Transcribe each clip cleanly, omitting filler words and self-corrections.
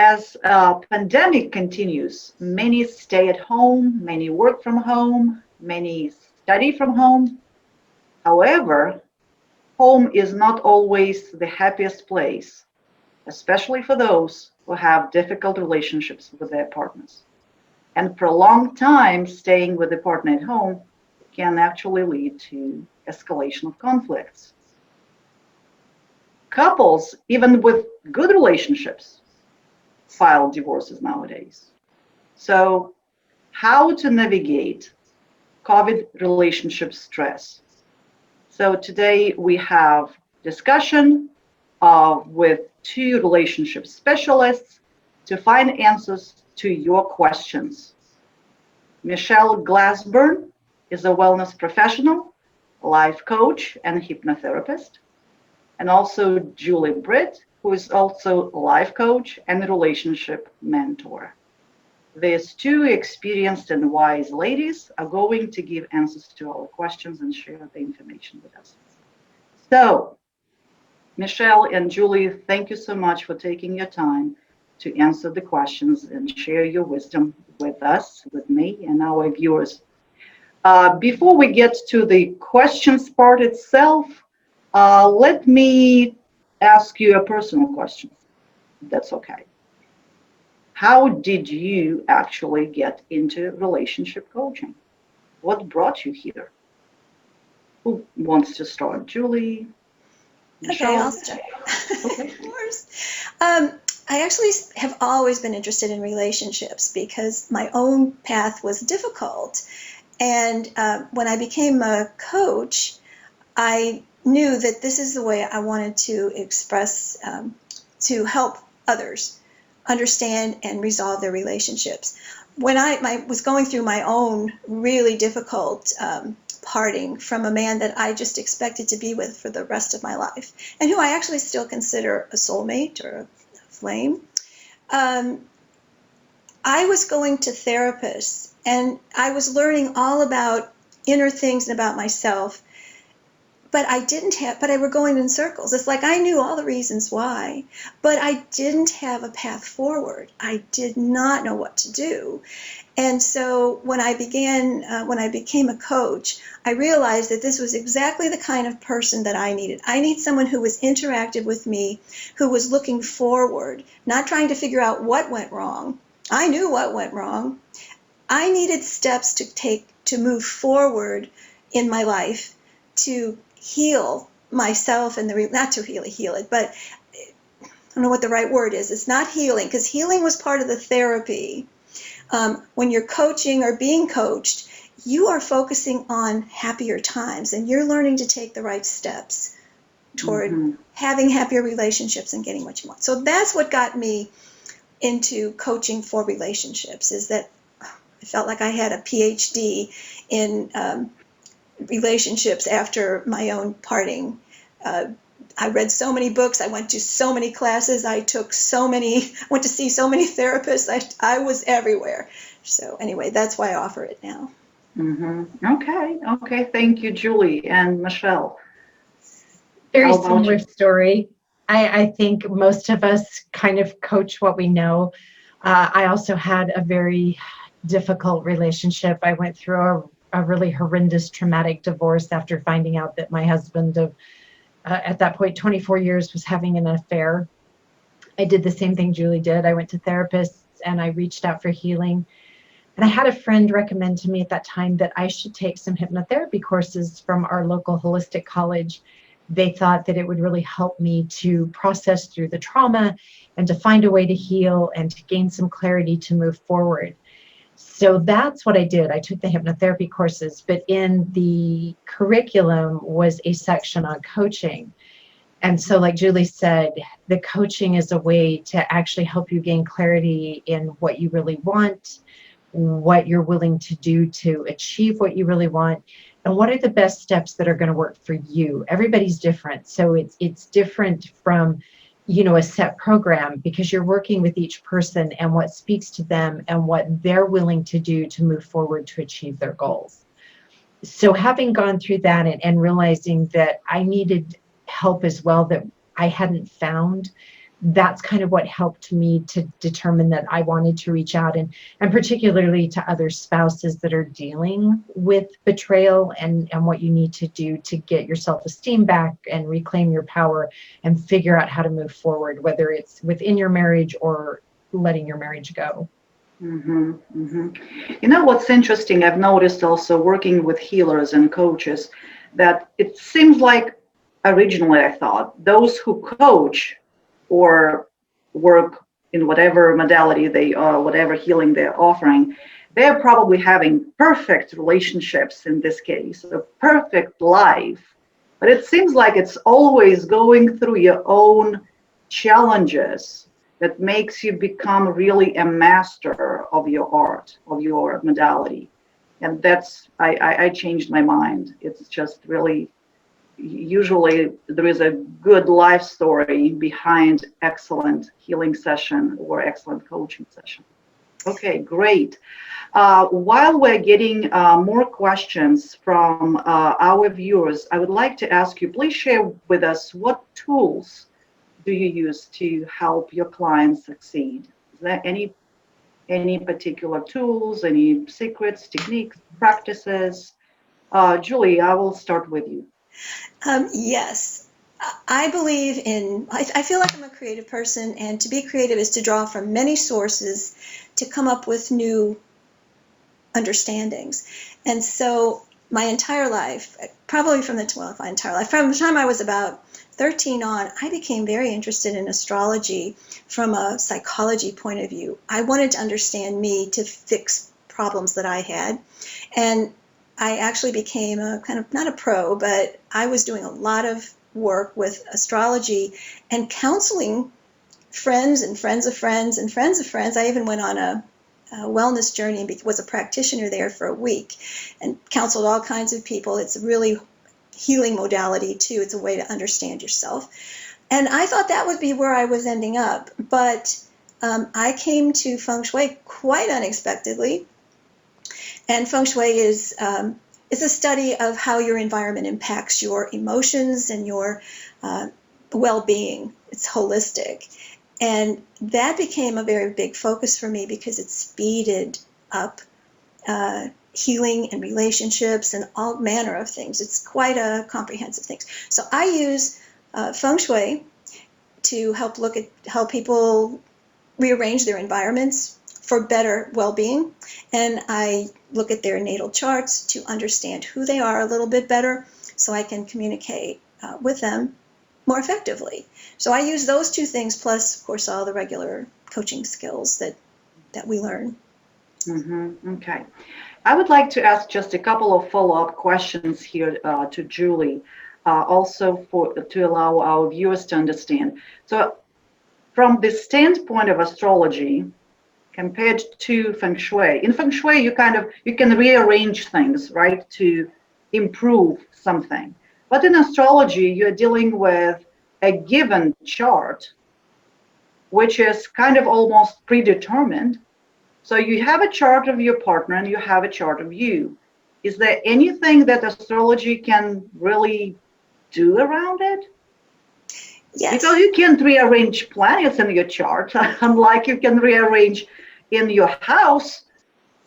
as pandemic continues, many stay at home, many work from home, many study from home. However, home is not always the happiest place, especially for those who have difficult relationships with their partners. And for a long time, staying with the partner at home can actually lead to escalation of conflicts. Couples, even with good relationships, file divorces nowadays. So, how to navigate COVID relationship stress? So today we have discussion with two relationship specialists to find answers to your questions. Michelle Glassburn is a wellness professional, life coach, and hypnotherapist. And also Julie Britt, who is also a life coach and a relationship mentor. These two experienced and wise ladies are going to give answers to our questions and share the information with us. So, Michelle and Julie, thank you so much for taking your time to answer the questions and share your wisdom with us, with me, and our viewers. Before we get to the questions part itself, let me ask you a personal question, if that's okay. How did you actually get into relationship coaching? What brought you here? Who wants to start? Julie? Michelle? Okay, I'll start. Okay. Of course. I actually have always been interested in relationships because my own path was difficult. And when I became a coach, I knew that this is the way I wanted to express, to help others understand and resolve their relationships. When I was going through my own really difficult parting from a man that I just expected to be with for the rest of my life, and who I actually still consider a soulmate or a flame, I was going to therapists, and I was learning all about inner things and about myself. But I were going in circles. It's like I knew all the reasons why, but I didn't have a path forward. I did not know what to do. And so when I became a coach, I realized that this was exactly the kind of person that I needed. I need someone who was interactive with me, who was looking forward, not trying to figure out what went wrong. I knew what went wrong. I needed steps to take to move forward in my life to heal myself and not to really heal it, but I don't know what the right word is. It's not healing, because healing was part of the therapy. When you're coaching or being coached, you are focusing on happier times, and you're learning to take the right steps toward having happier relationships and getting what you want. So that's what got me into coaching for relationships, is that I felt like I had a PhD in relationships after my own parting. I read so many books. I went to so many classes. I went to see so many therapists. I was everywhere. So anyway, that's why I offer it now. Okay. Thank you, Julie and Michelle. Very similar story. I think most of us kind of coach what we know. I also had a very difficult relationship. I went through a really horrendous traumatic divorce after finding out that my husband of at that point 24 years was having an affair. I did the same thing Julie did. I went to therapists and I reached out for healing. And I had a friend recommend to me at that time that I should take some hypnotherapy courses from our local holistic college. They thought that it would really help me to process through the trauma and to find a way to heal and to gain some clarity to move forward. So that's what I did. I took the hypnotherapy courses, but in the curriculum was a section on coaching. And so like Julie said, the coaching is a way to actually help you gain clarity in what you really want, what you're willing to do to achieve what you really want, and what are the best steps that are going to work for you. Everybody's different. So it's different from a set program, because you're working with each person and what speaks to them and what they're willing to do to move forward to achieve their goals. So having gone through that and realizing that I needed help as well that I hadn't found, that's kind of what helped me to determine that I wanted to reach out, and particularly to other spouses that are dealing with betrayal, and what you need to do to get your self-esteem back and reclaim your power and figure out how to move forward, whether it's within your marriage or letting your marriage go. Mm-hmm, mm-hmm. You know what's interesting? I've noticed also working with healers and coaches that it seems like originally I thought those who coach or work in whatever modality they are, whatever healing they're offering, they're probably having perfect relationships in this case, a perfect life. But it seems like it's always going through your own challenges that makes you become really a master of your art, of your modality. And I changed my mind. It's just really, usually there is a good life story behind excellent healing session or excellent coaching session. Okay, great. While we're getting more questions from our viewers, I would like to ask you, please share with us what tools do you use to help your clients succeed? Is there any particular tools, any secrets, techniques, practices? Julie, I will start with you. Yes. I believe in, I feel like I'm a creative person, and to be creative is to draw from many sources to come up with new understandings. And so my entire life, probably from the, my entire life, from the time I was about 13 on, I became very interested in astrology from a psychology point of view. I wanted to understand me to fix problems that I had. And I actually became a kind of, not a pro, but I was doing a lot of work with astrology and counseling friends and friends of friends and friends of friends. I even went on a wellness journey and was a practitioner there for a week and counseled all kinds of people. It's a really healing modality too. It's a way to understand yourself. And I thought that would be where I was ending up. But I came to Feng Shui quite unexpectedly. And Feng Shui is a study of how your environment impacts your emotions and your well-being. It's holistic. And that became a very big focus for me because it speeded up healing and relationships and all manner of things. It's quite a comprehensive thing. So I use Feng Shui to help people rearrange their environments for better well-being. And I look at their natal charts to understand who they are a little bit better so I can communicate with them more effectively. So I use those two things, plus, of course, all the regular coaching skills that we learn. Mm-hmm. Okay. I would like to ask just a couple of follow-up questions here to Julie, also to allow our viewers to understand. So from the standpoint of astrology, compared to Feng Shui, in Feng Shui, you can rearrange things, right, to improve something. But in astrology, you're dealing with a given chart, which is kind of almost predetermined. So you have a chart of your partner and you have a chart of you. Is there anything that astrology can really do around it? Yes. Because you can't rearrange planets in your chart, unlike you can rearrange in your house.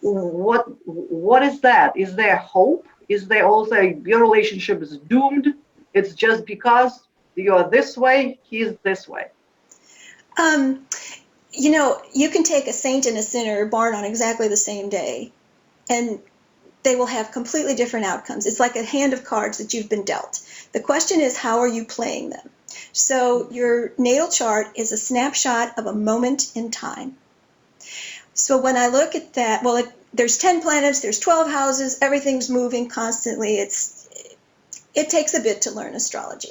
What is that? Is there hope? Is there also your relationship is doomed? It's just because you're this way, he's this way. You can take a saint and a sinner born on exactly the same day, and they will have completely different outcomes. It's like a hand of cards that you've been dealt. The question is, how are you playing them? So your natal chart is a snapshot of a moment in time. So when I look at that, well, there's 10 planets, there's 12 houses, everything's moving constantly. It takes a bit to learn astrology.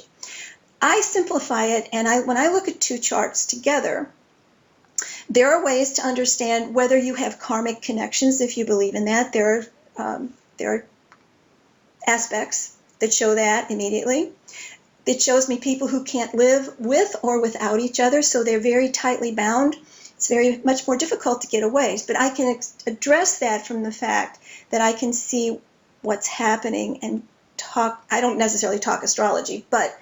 I simplify it, and when I look at two charts together, there are ways to understand whether you have karmic connections, if you believe in that. There are aspects that show that immediately. It shows me people who can't live with or without each other, so they're very tightly bound. It's very much more difficult to get away. But I can address that from the fact that I can see what's happening and I don't necessarily talk astrology, but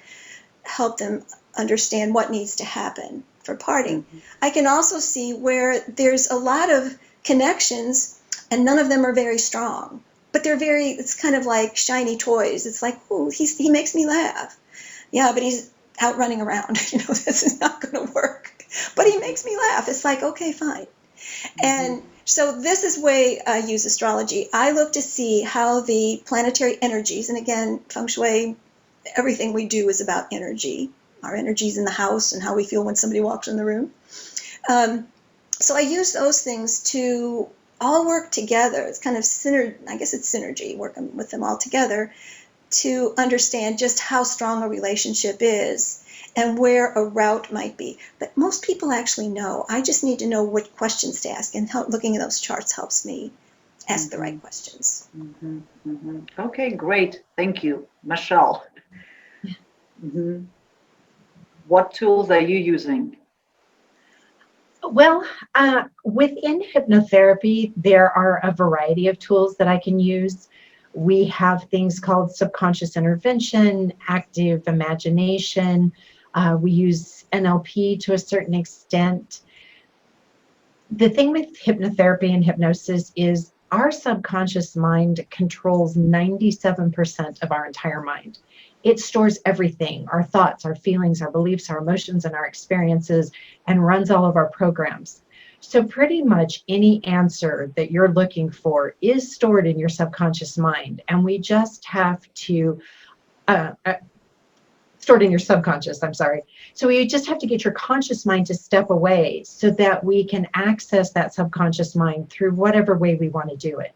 help them understand what needs to happen. for parting. Mhm. I can also see where there's a lot of connections and none of them are very strong. But it's kind of like shiny toys. It's like, oh, he makes me laugh. Yeah, but he's out running around. This is not going to work. But he makes me laugh. It's like, okay, fine. And so this is the way I use astrology. I look to see how the planetary energies, and again, Feng Shui, everything we do is about energy, our energies in the house and how we feel when somebody walks in the room. So I use those things to all work together. It's kind of synergy, working with them all together to understand just how strong a relationship is and where a route might be. But most people actually know. I just need to know what questions to ask, and looking at those charts helps me ask the right questions. Okay, great. Thank you, Michelle. What tools are you using? Well, within hypnotherapy, there are a variety of tools that I can use. We have things called subconscious intervention, active imagination. We use NLP to a certain extent. The thing with hypnotherapy and hypnosis is our subconscious mind controls 97% of our entire mind. It stores everything, our thoughts, our feelings, our beliefs, our emotions, and our experiences, and runs all of our programs. So pretty much any answer that you're looking for is stored in your subconscious mind. And we just have to stored in your subconscious, I'm sorry. So you just have to get your conscious mind to step away so that we can access that subconscious mind through whatever way we want to do it.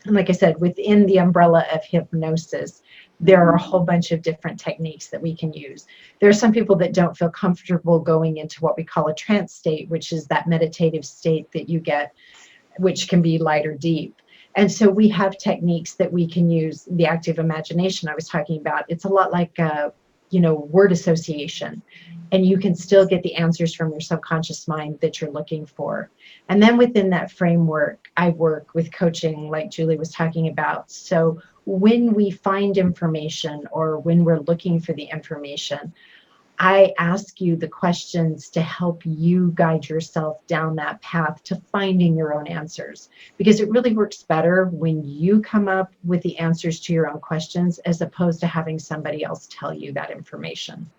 And like I said, within the umbrella of hypnosis, there are a whole bunch of different techniques that we can use. There are some people that don't feel comfortable going into what we call a trance state, which is that meditative state that you get, which can be light or deep. And so we have techniques that we can use. The active imagination I was talking about, it's a lot like word association, and you can still get the answers from your subconscious mind that you're looking for. And then within that framework, I work with coaching like Julie was talking about. So when we find information or when we're looking for the information, I ask you the questions to help you guide yourself down that path to finding your own answers, because it really works better when you come up with the answers to your own questions as opposed to having somebody else tell you that information.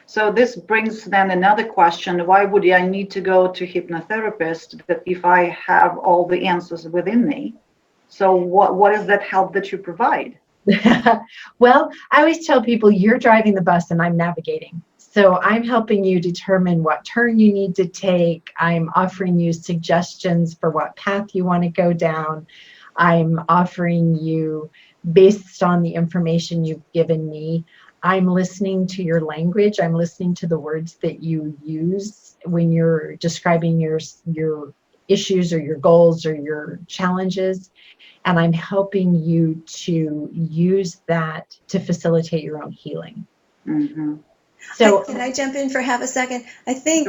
So this brings then another question. Why would I need to go to hypnotherapist if I have all the answers within me? So what is that help that you provide? Well, I always tell people you're driving the bus and I'm navigating. So I'm helping you determine what turn you need to take. I'm offering you suggestions for what path you want to go down. I'm offering you based on the information you've given me. I'm listening to your language. I'm listening to the words that you use when you're describing your issues or your goals or your challenges. And I'm helping you to use that to facilitate your own healing. So can I jump in for half a second? I think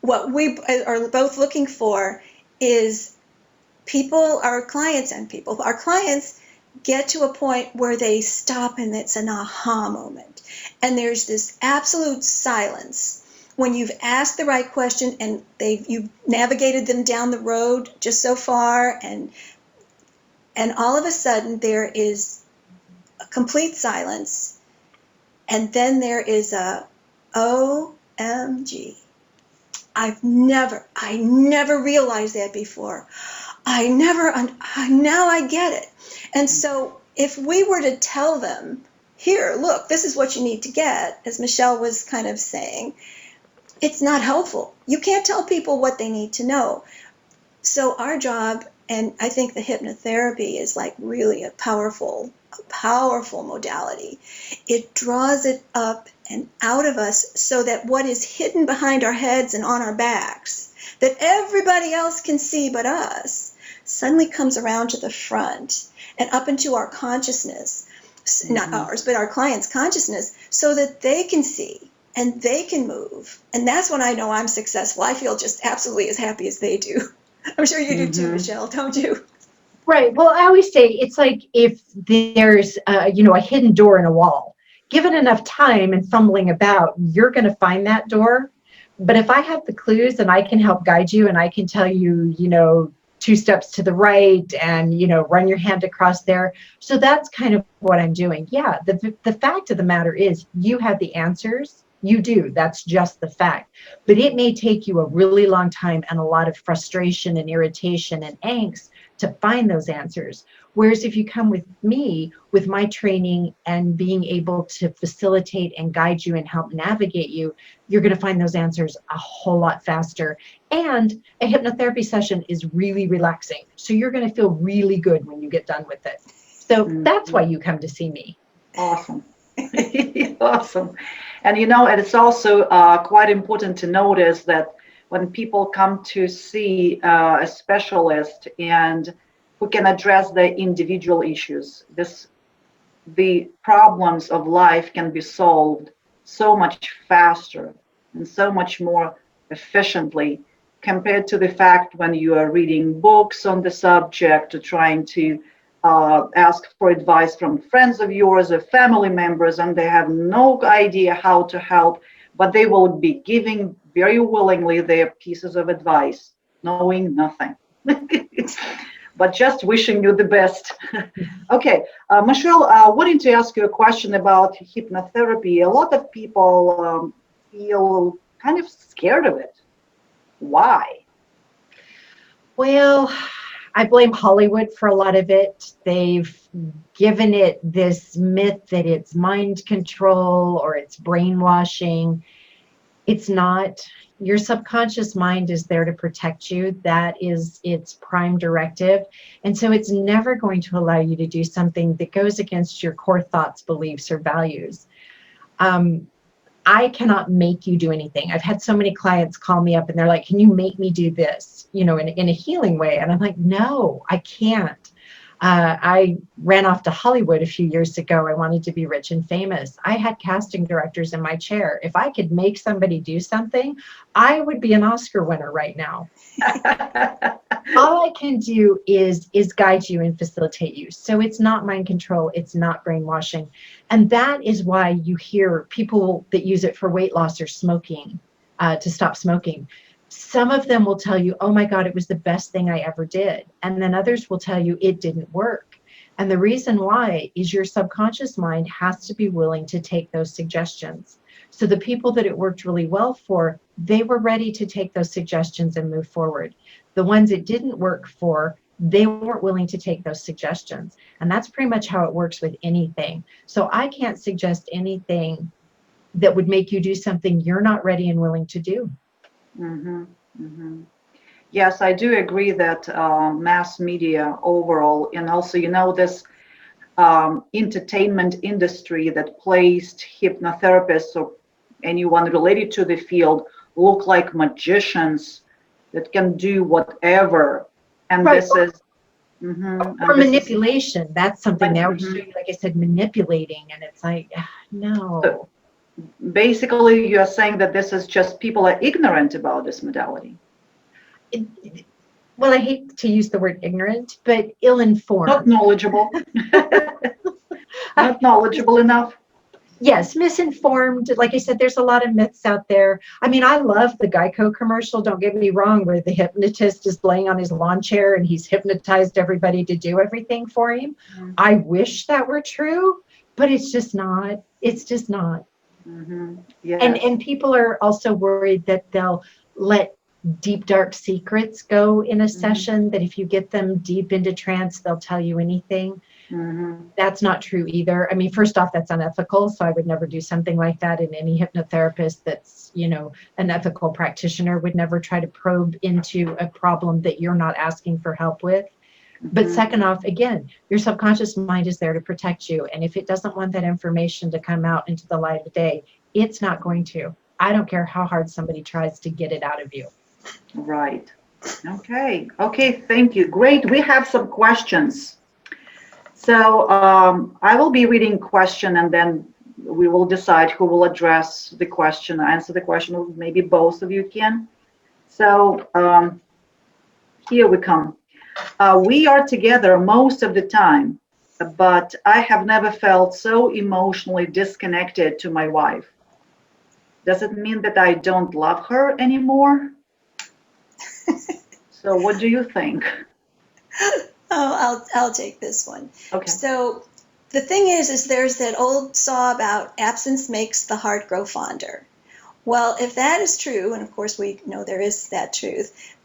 what we are both looking for is our clients get to a point where they stop and it's an aha moment. And there's this absolute silence when you've asked the right question and you've navigated them down the road just so far, and all of a sudden there is a complete silence, and then there is a OMG. I never realized that before. Now I get it. And so if we were to tell them, here, look, this is what you need to get, as Michelle was kind of saying, it's not helpful. You can't tell people what they need to know. So our job, and I think the hypnotherapy is like really a powerful modality. It draws it up and out of us so that what is hidden behind our heads and on our backs, that everybody else can see but us, suddenly comes around to the front and up into our consciousness, not ours, but our clients' consciousness, so that they can see and they can move. And that's when I know I'm successful. I feel just absolutely as happy as they do. I'm sure you do too, Michelle, don't you? Right. Well, I always say it's like if there's a hidden door in a wall. given enough time and fumbling about, you're going to find that door. But if I have the clues and I can help guide you and I can tell you, 2 steps to the right and, run your hand across there. So that's kind of what I'm doing. Yeah, the fact of the matter is you have the answers. You do. That's just the fact. But it may take you a really long time and a lot of frustration and irritation and angst to find those answers. Whereas if you come with me, with my training and being able to facilitate and guide you and help navigate you, you're going to find those answers a whole lot faster. And a hypnotherapy session is really relaxing. So you're going to feel really good when you get done with it. So that's why you come to see me. Awesome. Awesome. And and it's also quite important to notice that when people come to see a specialist and who can address the individual issues, the problems of life can be solved so much faster and so much more efficiently compared to the fact when you are reading books on the subject or trying to ask for advice from friends of yours or family members, and they have no idea how to help, but they will be giving very willingly their pieces of advice, knowing nothing. But just wishing you the best. Okay, Michelle, I wanted to ask you a question about hypnotherapy. A lot of people feel kind of scared of it. Why? Well, I blame Hollywood for a lot of it. They've given it this myth that it's mind control or it's brainwashing. It's not. Your subconscious mind is there to protect you. That is its prime directive. And so it's never going to allow you to do something that goes against your core thoughts, beliefs, or values. I cannot make you do anything. I've had so many clients call me up and they're like, can you make me do this, in a healing way? And I'm like, no, I can't. I ran off to Hollywood a few years ago. I wanted to be rich and famous. I had casting directors in my chair. If I could make somebody do something, I would be an Oscar winner right now. All I can do is guide you and facilitate you. So it's not mind control. It's not brainwashing. And that is why you hear people that use it for weight loss or smoking, to stop smoking. Some of them will tell you, oh my God, it was the best thing I ever did. And then others will tell you it didn't work. And the reason why is your subconscious mind has to be willing to take those suggestions. So the people that it worked really well for, they were ready to take those suggestions and move forward. The ones it didn't work for, they weren't willing to take those suggestions. And that's pretty much how it works with anything. So I can't suggest anything that would make you do something you're not ready and willing to do. Mm-hmm, mm-hmm. Yes, I do agree that mass media overall, and also, this entertainment industry that placed hypnotherapists or anyone related to the field look like magicians that can do whatever. And right. This is... Mm-hmm, or manipulation. That's something that was, like I said, manipulating. And it's like, no. So basically, you're saying that this is just people are ignorant about this modality. Well, I hate to use the word ignorant, but ill-informed. Not knowledgeable. Not knowledgeable enough. Yes, misinformed. Like I said, there's a lot of myths out there. I mean, I love the Geico commercial, don't get me wrong, where the hypnotist is laying on his lawn chair and he's hypnotized everybody to do everything for him. Mm-hmm. I wish that were true, but it's just not. It's just not. Mm-hmm. Yes. And people are also worried that they'll let deep, dark secrets go in a session, that if you get them deep into trance, they'll tell you anything. Mm-hmm. That's not true either. I mean, first off, that's unethical. So I would never do something like that. And any hypnotherapist that's, an ethical practitioner would never try to probe into a problem that you're not asking for help with. Mm-hmm. But second off, again, your subconscious mind is there to protect you. And if it doesn't want that information to come out into the light of day, it's not going to. I don't care how hard somebody tries to get it out of you. Right. Okay. Thank you. Great. We have some questions. So I will be reading question and then we will decide who will address the question, answer the question, or maybe both of you can. So here we come. We are together most of the time. but I have never felt so emotionally disconnected to my wife. Does it mean that I don't love her anymore? So what do you think? I'll take this one. Okay. So the thing is there's that old saw about absence makes the heart grow fonder. Well, if that is true, and of course we know there is that truth,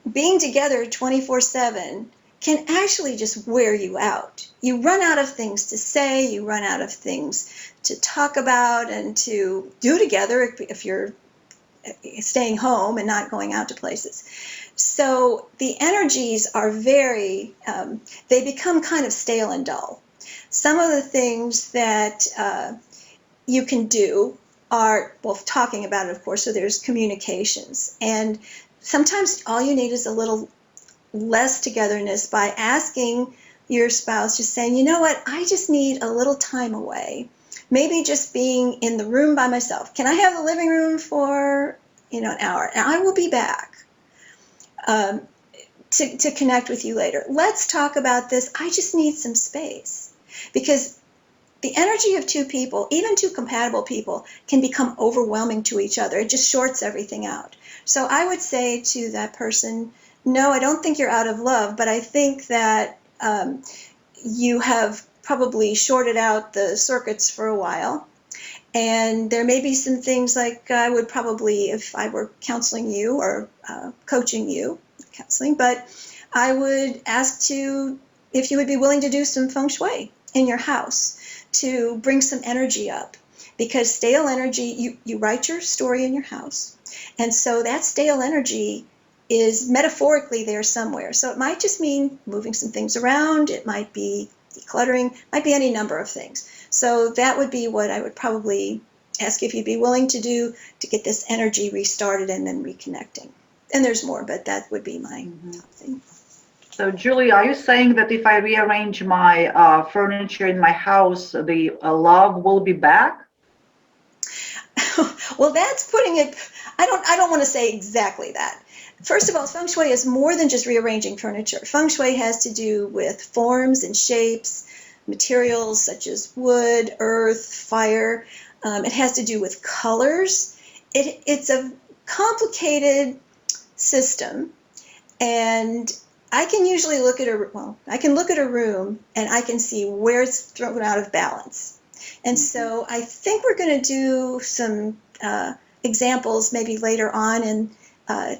being together 24/7 can actually just wear you out. You run out of things to say, you run out of things to talk about and to do together if you're staying home and not going out to places. So the energies are very, they become kind of stale and dull. Some of the things that you can do are, well, talking about it, of course, so there's communications. And sometimes all you need is a little less togetherness by asking your spouse, just saying, you know what, I just need a little time away. Maybe just being in the room by myself. Can I have the living room for, an hour? And I will be back to connect with you later. Let's talk about this. I just need some space. Because the energy of two people, even two compatible people, can become overwhelming to each other. It just shorts everything out. So I would say to that person, no, I don't think you're out of love, but I think that you have probably shorted out the circuits for a while. And there may be some things like I would probably, if I were counseling you or coaching you, counseling, but I would ask if you would be willing to do some Feng Shui in your house to bring some energy up. Because stale energy, you write your story in your house. And so that stale energy is metaphorically there somewhere. So it might just mean moving some things around. It might be decluttering, might be any number of things. So that would be what I would probably ask if you'd be willing to do to get this energy restarted and then reconnecting. And there's more, but that would be my top thing. So, Julie, are you saying that if I rearrange my furniture in my house, the love will be back? Well, that's putting it. I don't want to say exactly that. First of all, Feng Shui is more than just rearranging furniture. Feng Shui has to do with forms and shapes, materials such as wood, earth, fire. It has to do with colors. It's a complicated system, and I can usually look at a room and I can see where it's thrown out of balance. And so I think we're going to do some examples maybe later on in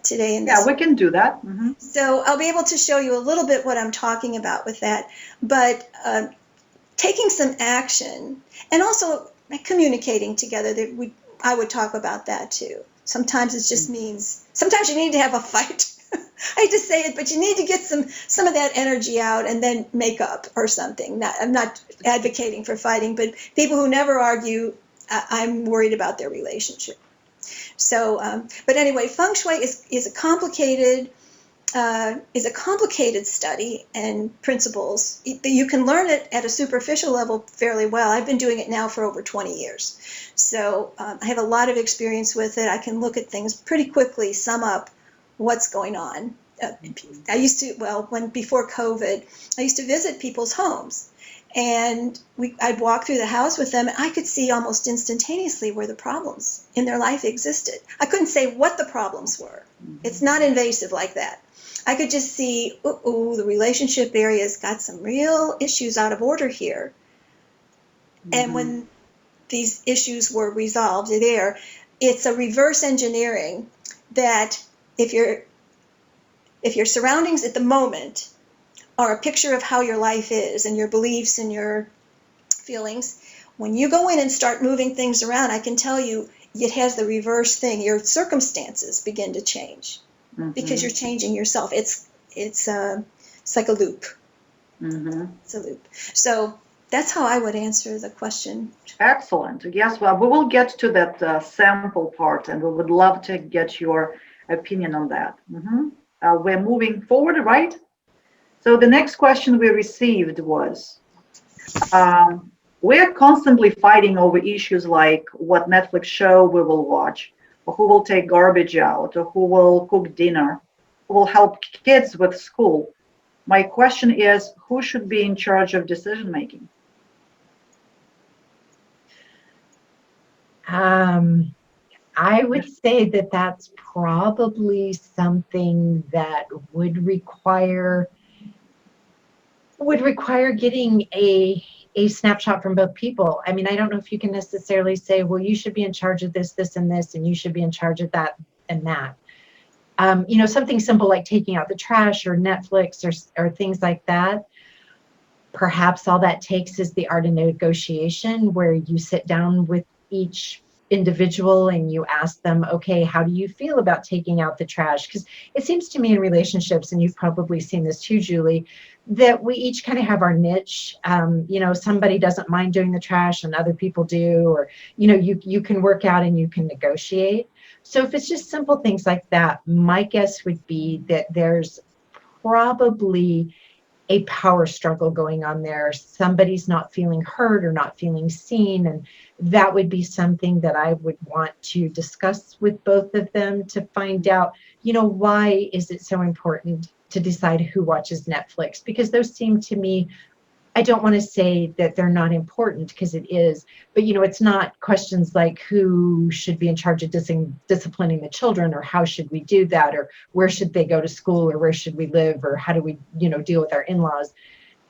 today. Yeah, we can do that. Mm-hmm. So I'll be able to show you a little bit what I'm talking about with that. But taking some action and also communicating together, I would talk about that too. Sometimes it just means, sometimes you need to have a fight. I hate to say it, but you need to get some of that energy out and then make up or something. I'm not advocating for fighting, but people who never argue, I'm worried about their relationship. So, but anyway, Feng Shui is a complicated study and principles. You can learn it at a superficial level fairly well. I've been doing it now for over 20 years. So I have a lot of experience with it. I can look at things pretty quickly, sum up what's going on. I used to, before COVID, I used to visit people's homes. And I'd walk through the house with them, and I could see almost instantaneously where the problems in their life existed. I couldn't say what the problems were. It's not invasive like that. I could just see, the relationship area's got some real issues out of order here. Mm-hmm. And when these issues were resolved there, it's a reverse engineering that if your surroundings at the moment are a picture of how your life is and your beliefs and your feelings, when you go in and start moving things around, I can tell you it has the reverse thing. Your circumstances begin to change because you're changing yourself. It's like a loop. Mm-hmm. It's a loop. So that's how I would answer the question. Excellent. Yes, well, we will get to that sample part, and we would love to get your opinion on that. Mm-hmm. We're moving forward, right? So the next question we received was, we're constantly fighting over issues like what Netflix show we will watch, or who will take garbage out, or who will cook dinner, who will help kids with school. My question is, who should be in charge of decision making? I would say that that's probably something that would require getting a snapshot from both people. I mean, I don't know if you can necessarily say, well, you should be in charge of this, this, and this, and you should be in charge of that and that. Something simple like taking out the trash or Netflix or things like that. Perhaps all that takes is the art of negotiation, where you sit down with each individual and you ask them, okay, how do you feel about taking out the trash? Because it seems to me in relationships, and you've probably seen this too, Julie, that we each kind of have our niche. Somebody doesn't mind doing the trash and other people do, or, you can work out and you can negotiate. So if it's just simple things like that, my guess would be that there's probably a power struggle going on there. Somebody's not feeling heard or not feeling seen. And that would be something that I would want to discuss with both of them to find out, why is it so important to decide who watches Netflix? Because those seem to me, I don't want to say that they're not important, because it is, but it's not questions like who should be in charge of disciplining the children, or how should we do that, or where should they go to school, or where should we live, or how do we deal with our in-laws.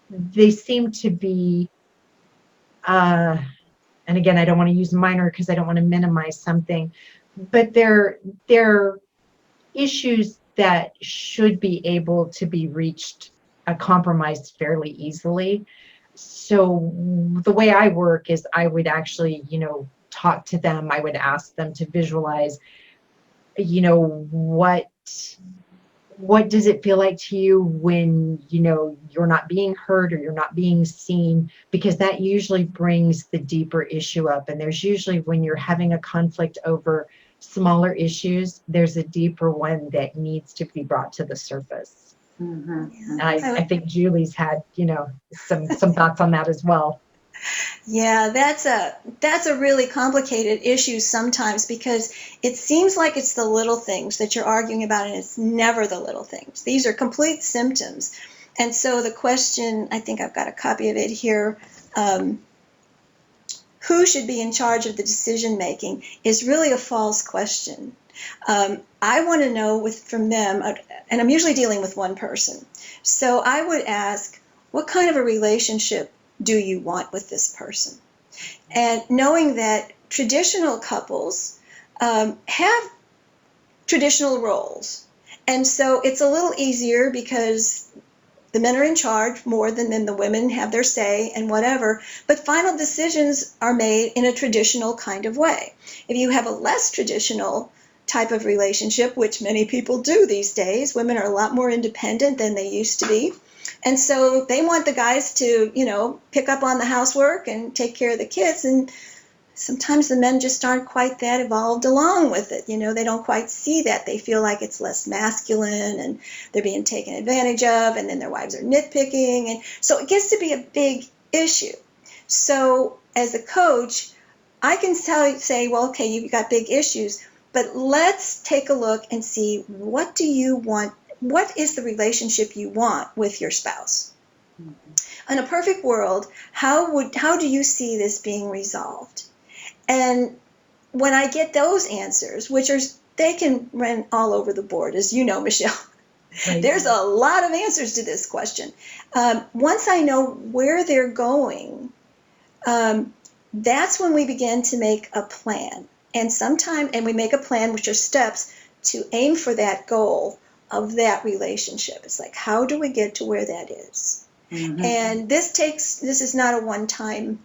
They seem to be and again, I don't want to use minor because I don't want to minimize something, but they're issues that should be able to be reached, compromised fairly easily. So the way I work is I would actually, talk to them. I would ask them to visualize, what does it feel like to you when, you're not being heard or you're not being seen? Because that usually brings the deeper issue up. And there's usually, when you're having a conflict over smaller issues, there's a deeper one that needs to be brought to the surface. Mm-hmm. I think Julie's had, some thoughts on that as well. Yeah, that's a really complicated issue sometimes, because it seems like it's the little things that you're arguing about, and it's never the little things. These are complete symptoms. And so the question, I think I've got a copy of it here, who should be in charge of the decision making, is really a false question. I want to know from them, and I'm usually dealing with one person. So I would ask, what kind of a relationship do you want with this person? And knowing that traditional couples have traditional roles. And so it's a little easier because the men are in charge more than the women have their say and whatever. But final decisions are made in a traditional kind of way. If you have a less traditional type of relationship, which many people do these days, women are a lot more independent than they used to be. And so they want the guys to, pick up on the housework and take care of the kids. And sometimes the men just aren't quite that evolved along with it. They don't quite see that. They feel like it's less masculine and they're being taken advantage of, and then their wives are nitpicking. And so it gets to be a big issue. So as a coach, I can say, well, okay, you've got big issues, but let's take a look and see, what do you want? What is the relationship you want with your spouse? Mm-hmm. In a perfect world, how do you see this being resolved? And when I get those answers, they can run all over the board, as you know, Michelle. Right. There's a lot of answers to this question. Once I know where they're going, that's when we begin to make a plan. And we make a plan, which are steps to aim for that goal of that relationship. It's like, how do we get to where that is? Mm-hmm. And this is not a one-time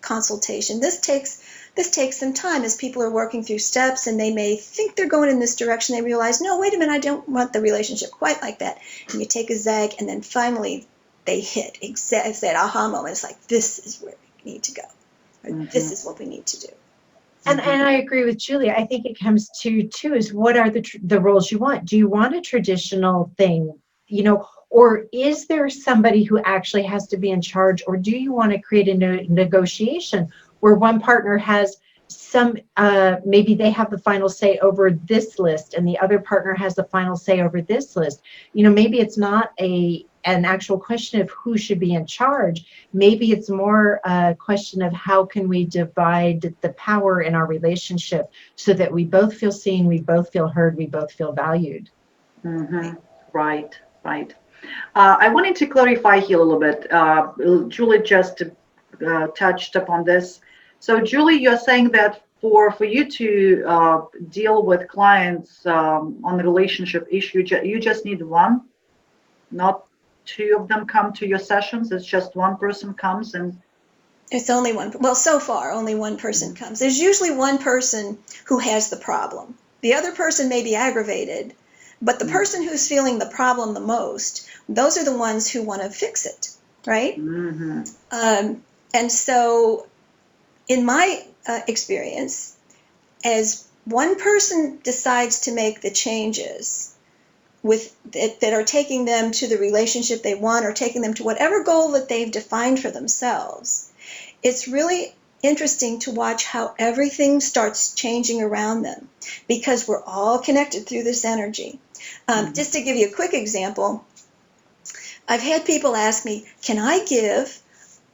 consultation. This takes some time as people are working through steps, and they may think they're going in this direction. They realize, no, wait a minute, I don't want the relationship quite like that. And you take a zag, and then finally they hit it's that aha moment. It's like, this is where we need to go. Or mm-hmm. This is what we need to do. And I agree with Julie. I think it comes to, too, is what are the roles you want? Do you want a traditional thing, or is there somebody who actually has to be in charge, or do you want to create a negotiation where one partner has some maybe they have the final say over this list and the other partner has the final say over this list. Maybe it's not an actual question of who should be in charge. Maybe it's more a question of how can we divide the power in our relationship so that we both feel seen, we both feel heard, we both feel valued. Mm-hmm. Right. I wanted to clarify here a little bit. Julie just touched upon this. So, Julie, you're saying that for you to deal with clients on the relationship issue, you just need one, not two of them come to your sessions. It's just one person comes and. It's only one. Well, so far, only one person comes. There's usually one person who has the problem. The other person may be aggravated, but the person who's feeling the problem the most, those are the ones who want to fix it, right? Mm-hmm. And so, in my experience, as one person decides to make the changes that are taking them to the relationship they want or taking them to whatever goal that they've defined for themselves, it's really interesting to watch how everything starts changing around them because we're all connected through this energy. Just to give you a quick example, I've had people ask me, can I give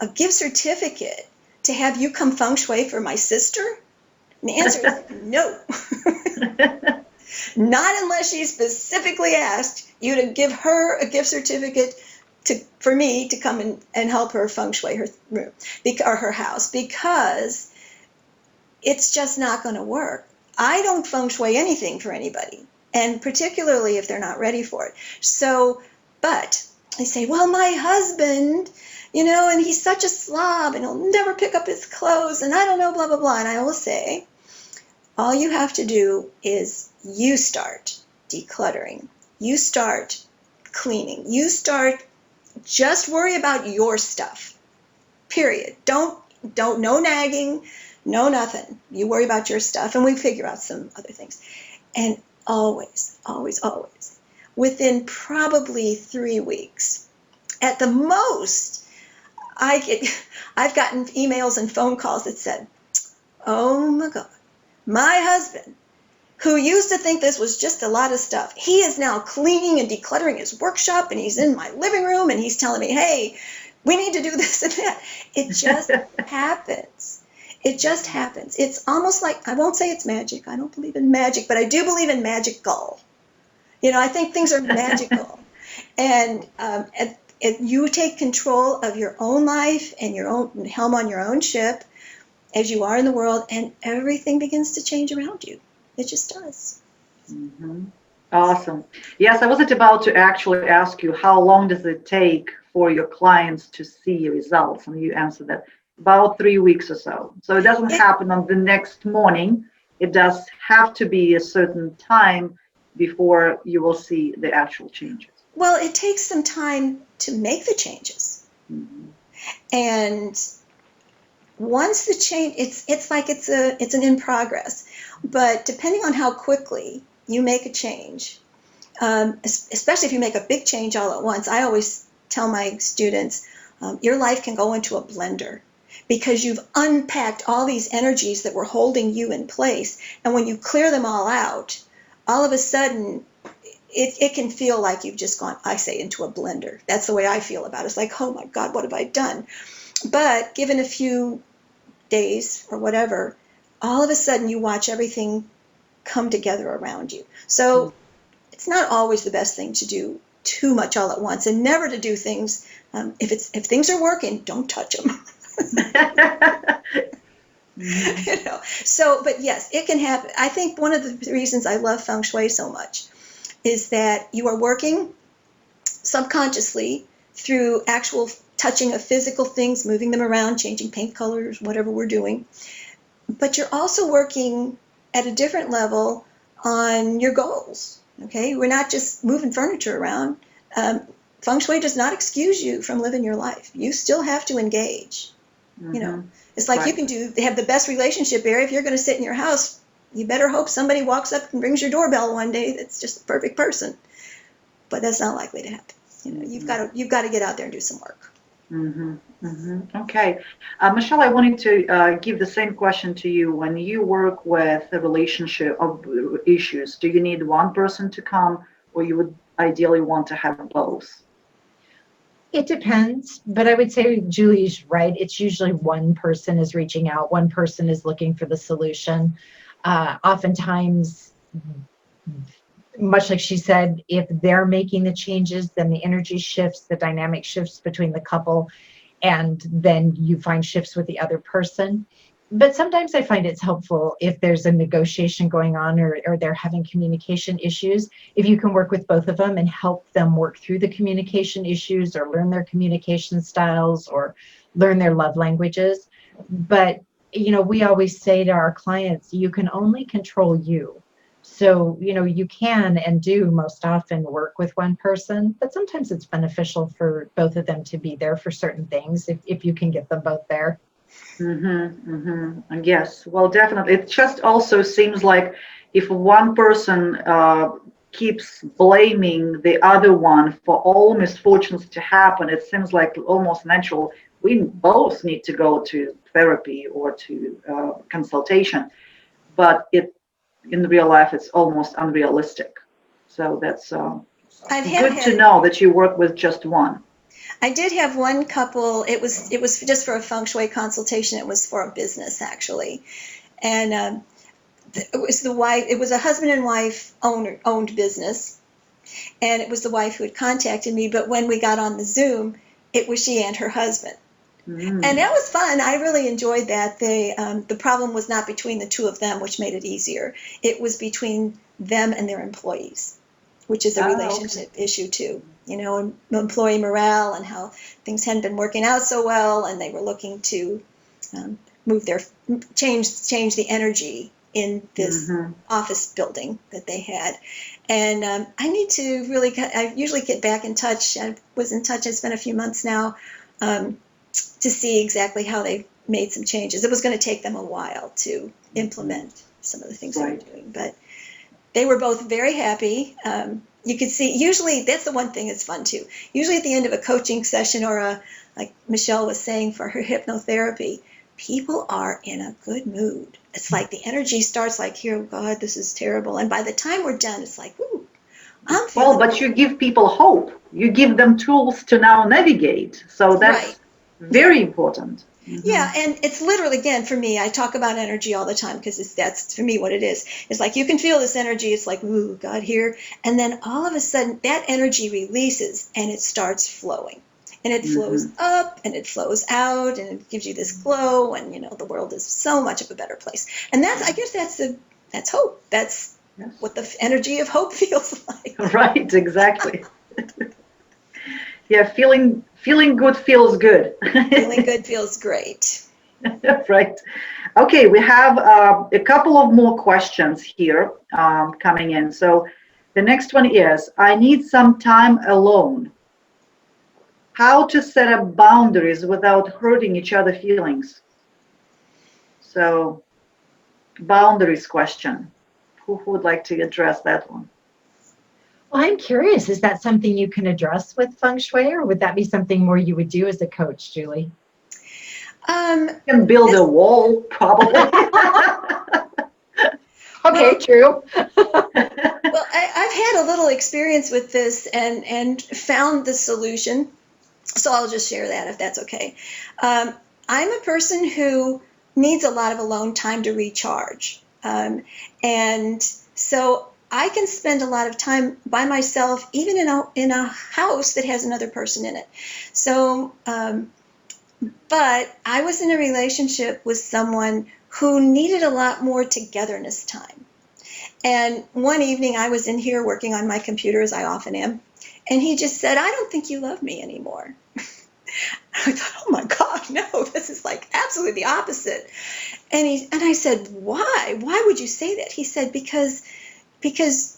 a gift certificate to have you come feng shui for my sister? And the answer is no. Not unless she specifically asked you to give her a gift certificate for me to come and help her feng shui her room or her house, because it's just not going to work. I don't feng shui anything for anybody, and particularly if they're not ready for it. So, but they say, well, my husband, and he's such a slob and he'll never pick up his clothes and I don't know, blah, blah, blah. And I will say, all you have to do is you start decluttering. You start cleaning. You start just worry about your stuff, period. Don't, no nagging, no nothing. You worry about your stuff and we figure out some other things. And always, always, always, within probably 3 weeks, at the most, I've gotten emails and phone calls that said, oh my God, my husband, who used to think this was just a lot of stuff, he is now cleaning and decluttering his workshop and he's in my living room and he's telling me, hey, we need to do this and that. It just happens. It just happens. It's almost like, I won't say it's magic. I don't believe in magic, but I do believe in magical. I think things are magical. And you take control of your own life and your own helm on your own ship as you are in the world, and everything begins to change around you. It just does. Mm-hmm. Awesome. Yes, I wasn't about to actually ask you how long does it take for your clients to see results, and you answered that about 3 weeks or so. So it doesn't happen on the next morning. It does have to be a certain time before you will see the actual changes. Well, it takes some time to make the changes. Mm-hmm. And once the change, it's like it's an in progress. But depending on how quickly you make a change, especially if you make a big change all at once, I always tell my students, your life can go into a blender because you've unpacked all these energies that were holding you in place. And when you clear them all out, all of a sudden, it can feel like you've just gone, I say, into a blender. That's the way I feel about it. It's like, oh my God, what have I done? But given a few days or whatever, all of a sudden you watch everything come together around you. So it's not always the best thing to do too much all at once, and never to do things. If things are working, don't touch them. So, but yes, it can happen. I think one of the reasons I love Feng Shui so much is that you are working subconsciously through actual touching of physical things, moving them around, changing paint colors, whatever we're doing. But you're also working at a different level on your goals. Okay, we're not just moving furniture around. Feng Shui does not excuse you from living your life. You still have to engage. Mm-hmm. It's like you can have the best relationship area. If you're going to sit in your house, you better hope somebody walks up and rings your doorbell one day that's just the perfect person. But that's not likely to happen. You've got to get out there and do some work. Okay. Michelle, I wanted to give the same question to you. When you work with a relationship of issues, do you need one person to come, or you would ideally want to have both? It depends, but I would say Julie's right. It's usually one person is reaching out, one person is looking for the solution. Oftentimes, much like she said, if they're making the changes, then the energy shifts, the dynamic shifts between the couple, and then you find shifts with the other person. But sometimes I find it's helpful if there's a negotiation going on, or they're having communication issues, if you can work with both of them and help them work through the communication issues, or learn their communication styles, or learn their love languages. But, we always say to our clients, you can only control you. So, you can and do most often work with one person, but sometimes it's beneficial for both of them to be there for certain things if you can get them both there. Yes, well, definitely. It just also seems like if one person keeps blaming the other one for all misfortunes to happen, it seems like almost natural. We both need to go to therapy or to consultation, but in real life, it's almost unrealistic. So that's I have good to had know that you work with just one. I did have one couple. It was just for a Feng Shui consultation. It was for a business actually, and it was the wife. It was a husband and wife owned business, and it was the wife who had contacted me. But when we got on the Zoom, it was she and her husband, and that was fun. I really enjoyed that. The problem was not between the two of them, which made it easier. It was between them and their employees, which is a relationship issue too. Employee morale and how things hadn't been working out so well, and they were looking to change the energy in this office building that they had. And I usually get back in touch. I was in touch, it's been a few months now, to see exactly how they made some changes. It was going to take them a while to implement some of the things they were doing, but they were both very happy. You could see, usually that's the one thing that's fun too. Usually at the end of a coaching session, or like Michelle was saying for her hypnotherapy, people are in a good mood. It's like the energy starts like, here, oh God, this is terrible. And by the time we're done, it's like, ooh, I'm feeling well, but you give people hope. You give them tools to now navigate. So that's very important. Yeah, and it's literally, again, for me, I talk about energy all the time because that's for me what it is. It's like you can feel this energy. It's like, ooh, God, here. And then all of a sudden, that energy releases and it starts flowing. And it flows up and it flows out and it gives you this glow. And, the world is so much of a better place. And I guess that's hope. That's what the energy of hope feels like. Right, exactly. Yeah, feeling good feels good. Feeling good feels great. Right. Okay, we have a couple of more questions here coming in. So the next one is, I need some time alone. How to set up boundaries without hurting each other's feelings? So boundaries question. Who would like to address that one? Well, I'm curious, is that something you can address with Feng Shui, or would that be something more you would do as a coach, Julie? You can build a wall, probably. Okay, true. Well, I've had a little experience with this and found the solution. So I'll just share that if that's okay. I'm a person who needs a lot of alone time to recharge. And so I can spend a lot of time by myself, even in a house that has another person in it. So, but I was in a relationship with someone who needed a lot more togetherness time. And one evening I was in here working on my computer, as I often am, and he just said, I don't think you love me anymore. I thought, oh my God, no, this is like absolutely the opposite. And I said, why? Why would you say that? He said, because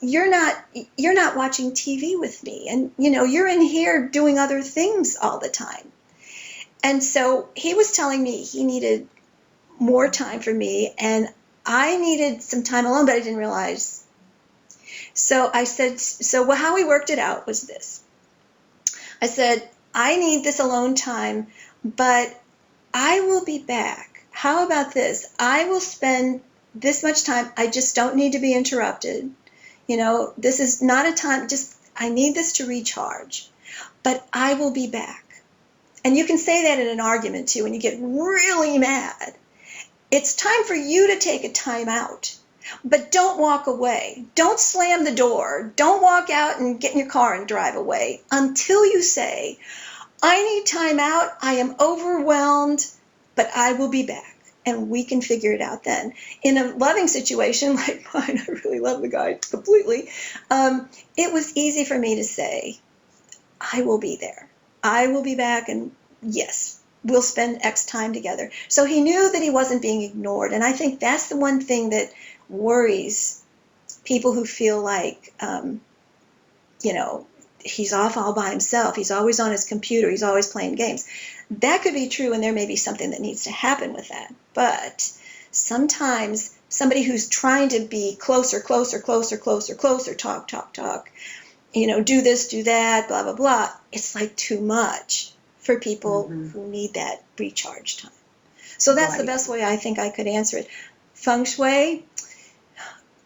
you're not watching TV with me, and you're in here doing other things all the time. And so he was telling me he needed more time for me, and I needed some time alone, but I didn't realize. So I said, how we worked it out was this. I said, I need this alone time, but I will be back. How about this? I will spend this much time. I just don't need to be interrupted. This is not a time, I need this to recharge, but I will be back. And you can say that in an argument too, when you get really mad. It's time for you to take a time out, but don't walk away. Don't slam the door. Don't walk out and get in your car and drive away until you say, I need time out. I am overwhelmed, but I will be back. And we can figure it out then. In a loving situation like mine, I really love the guy completely. It was easy for me to say, I will be there. I will be back, and yes, we'll spend X time together. So he knew that he wasn't being ignored. And I think that's the one thing that worries people who feel like, he's off all by himself. He's always on his computer. He's always playing games. That could be true, and there may be something that needs to happen with that. But sometimes somebody who's trying to be closer, talk, do this, do that, blah, blah, blah, it's like too much for people who need that recharge time. So that's the best way I think I could answer it. Feng Shui,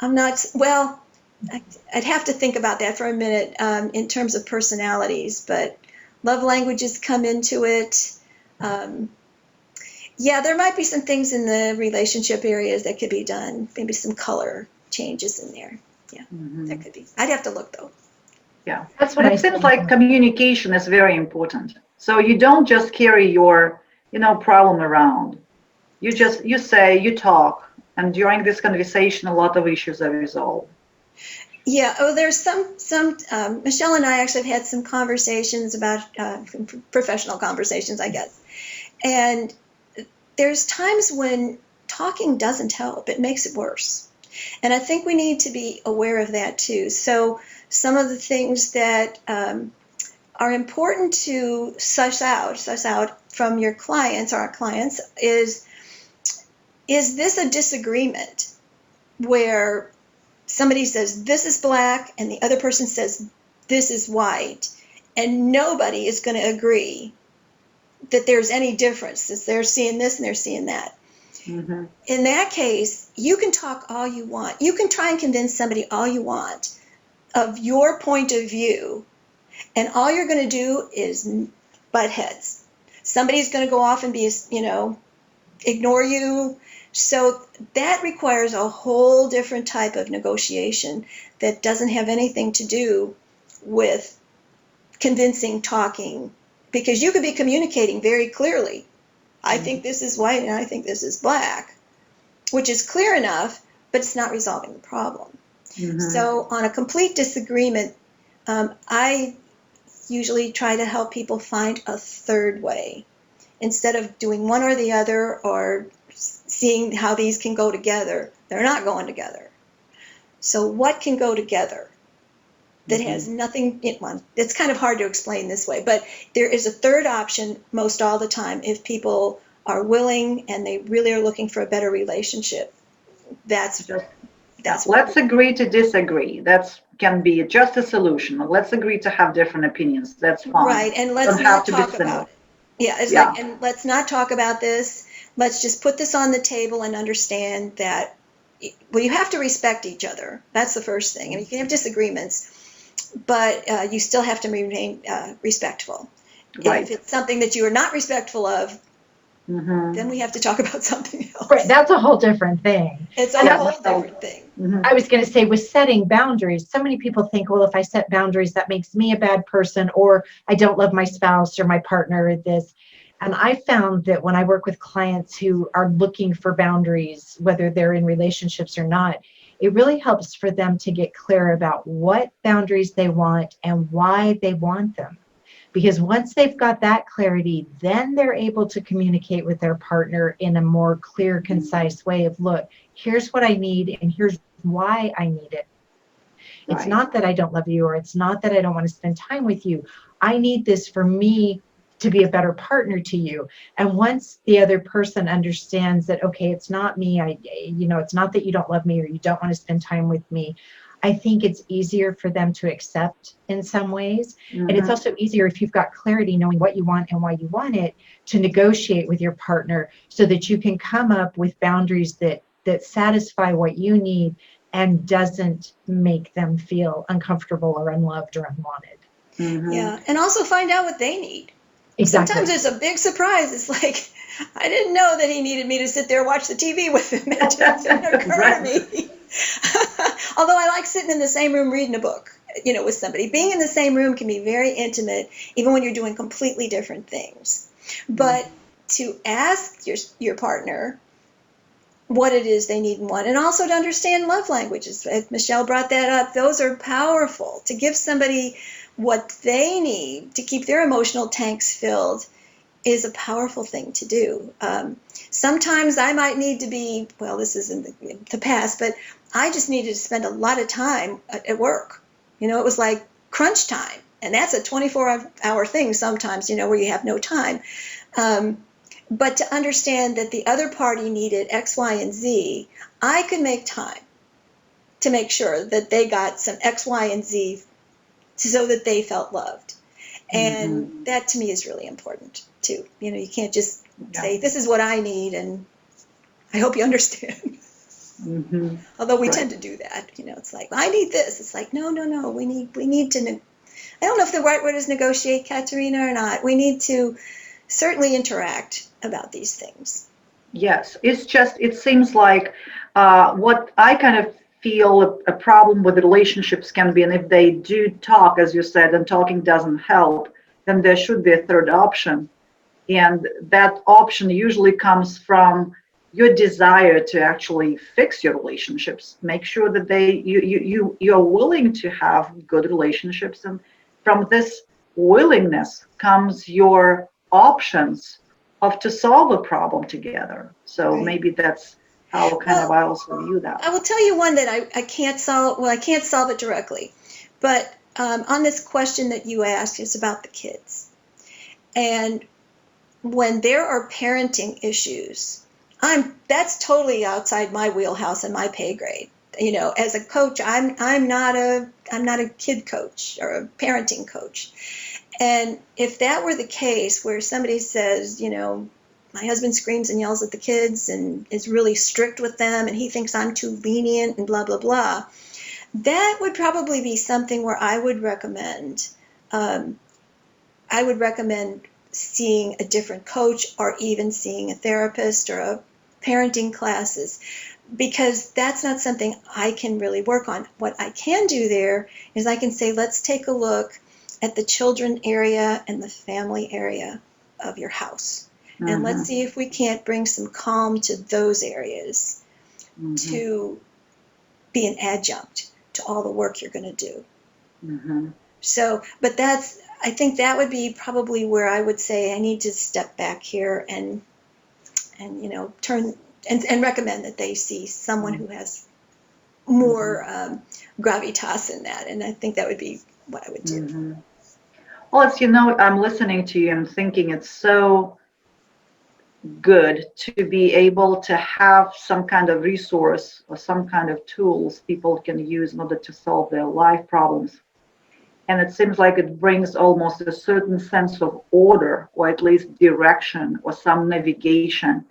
I'd have to think about that for a minute in terms of personalities, but love languages come into it. There might be some things in the relationship areas that could be done, maybe some color changes in there. Yeah, that could be. I'd have to look, though. Yeah, that's what it seems like. Communication is very important. So you don't just carry your, problem around. You talk, and during this conversation, a lot of issues are resolved. Yeah. Oh, there's some. Michelle and I actually have had some conversations about professional conversations, I guess. And there's times when talking doesn't help; it makes it worse. And I think we need to be aware of that too. So some of the things that are important to suss out from your clients, or our clients, is this a disagreement where somebody says this is black and the other person says this is white, and nobody is going to agree that there's any difference, since they're seeing this and they're seeing that. In that case, you can talk all you want. You can try and convince somebody all you want of your point of view, and all you're going to do is butt heads. Somebody's going to go off and be, ignore you. So that requires a whole different type of negotiation that doesn't have anything to do with convincing, talking, because you could be communicating very clearly. I think this is white and I think this is black, which is clear enough, but it's not resolving the problem. So on a complete disagreement, I usually try to help people find a third way. Instead of doing one or the other or seeing how these can go together, they're not going together. So what can go together that has nothing in one? It's kind of hard to explain this way, but there is a third option most all the time if people are willing and they really are looking for a better relationship. Let's agree to disagree. That can be just a solution. Let's agree to have different opinions. That's fine. Right, and let's not talk about it. Yeah, and let's not talk about this. Let's just put this on the table and understand that, you have to respect each other. That's the first thing. And you can have disagreements, but you still have to remain respectful. Right. If it's something that you are not respectful of, then we have to talk about something else. Right, that's a whole different thing. It's a whole different thing. I was going to say, with setting boundaries, so many people think, well, if I set boundaries, that makes me a bad person, or I don't love my spouse or my partner or this. And I found that when I work with clients who are looking for boundaries, whether they're in relationships or not, it really helps for them to get clear about what boundaries they want and why they want them. Because once they've got that clarity, then they're able to communicate with their partner in a more clear, concise way of, look, here's what I need and here's why I need it. It's not that I don't love you, or it's not that I don't want to spend time with you. I need this for me to be a better partner to you. And once the other person understands that, okay, it's not me, it's not that you don't love me or you don't want to spend time with me, I think it's easier for them to accept in some ways. And it's also easier if you've got clarity, knowing what you want and why you want it, to negotiate with your partner so that you can come up with boundaries that satisfy what you need and doesn't make them feel uncomfortable or unloved or unwanted. Yeah, and also find out what they need. Exactly. Sometimes it's a big surprise. It's like, I didn't know that he needed me to sit there and watch the TV with him. It just didn't occur to me. Although I like sitting in the same room reading a book, with somebody. Being in the same room can be very intimate, even when you're doing completely different things. But to ask your partner what it is they need and want, and also to understand love languages. Michelle brought that up. Those are powerful. To give somebody what they need to keep their emotional tanks filled is a powerful thing to do. Sometimes I might need to be, well, this is in the past, but I just needed to spend a lot of time at work. It was like crunch time, and that's a 24-hour thing sometimes, where you have no time. But to understand that the other party needed X, Y, and Z, I could make time to make sure that they got some X, Y, and Z so that they felt loved. And that to me is really important too. You can't just say, this is what I need, and I hope you understand. Although we tend to do that. It's like, I need this. It's like, no. We need to, I don't know if the right word is negotiate, Katerina, or not. We need to certainly interact about these things. Yes, it seems like what I kind of feel a problem with the relationships can be, and if they do talk, as you said, and talking doesn't help, then there should be a third option. And that option usually comes from your desire to actually fix your relationships, make sure that you're willing to have good relationships. And from this willingness comes your options of to solve a problem together. So maybe that's how I also view that. I will tell you one that I can't solve. Well, I can't solve it directly, but on this question that you asked, it's about the kids. And when there are parenting issues, that's totally outside my wheelhouse and my pay grade. As a coach, I'm not a kid coach or a parenting coach. And if that were the case, where somebody says, my husband screams and yells at the kids and is really strict with them, and he thinks I'm too lenient and blah, blah, blah, that would probably be something where I would recommend seeing a different coach, or even seeing a therapist or a parenting classes, because that's not something I can really work on. What I can do there is I can say, let's take a look at the children area and the family area of your house. And let's see if we can't bring some calm to those areas to be an adjunct to all the work you're going to do. So, but I think that would be probably where I would say I need to step back here and turn and recommend that they see someone who has more gravitas in that. And I think that would be what I would do. Well, I'm listening to you and thinking it's so good to be able to have some kind of resource or some kind of tools people can use in order to solve their life problems. And it seems like it brings almost a certain sense of order, or at least direction, or some navigation,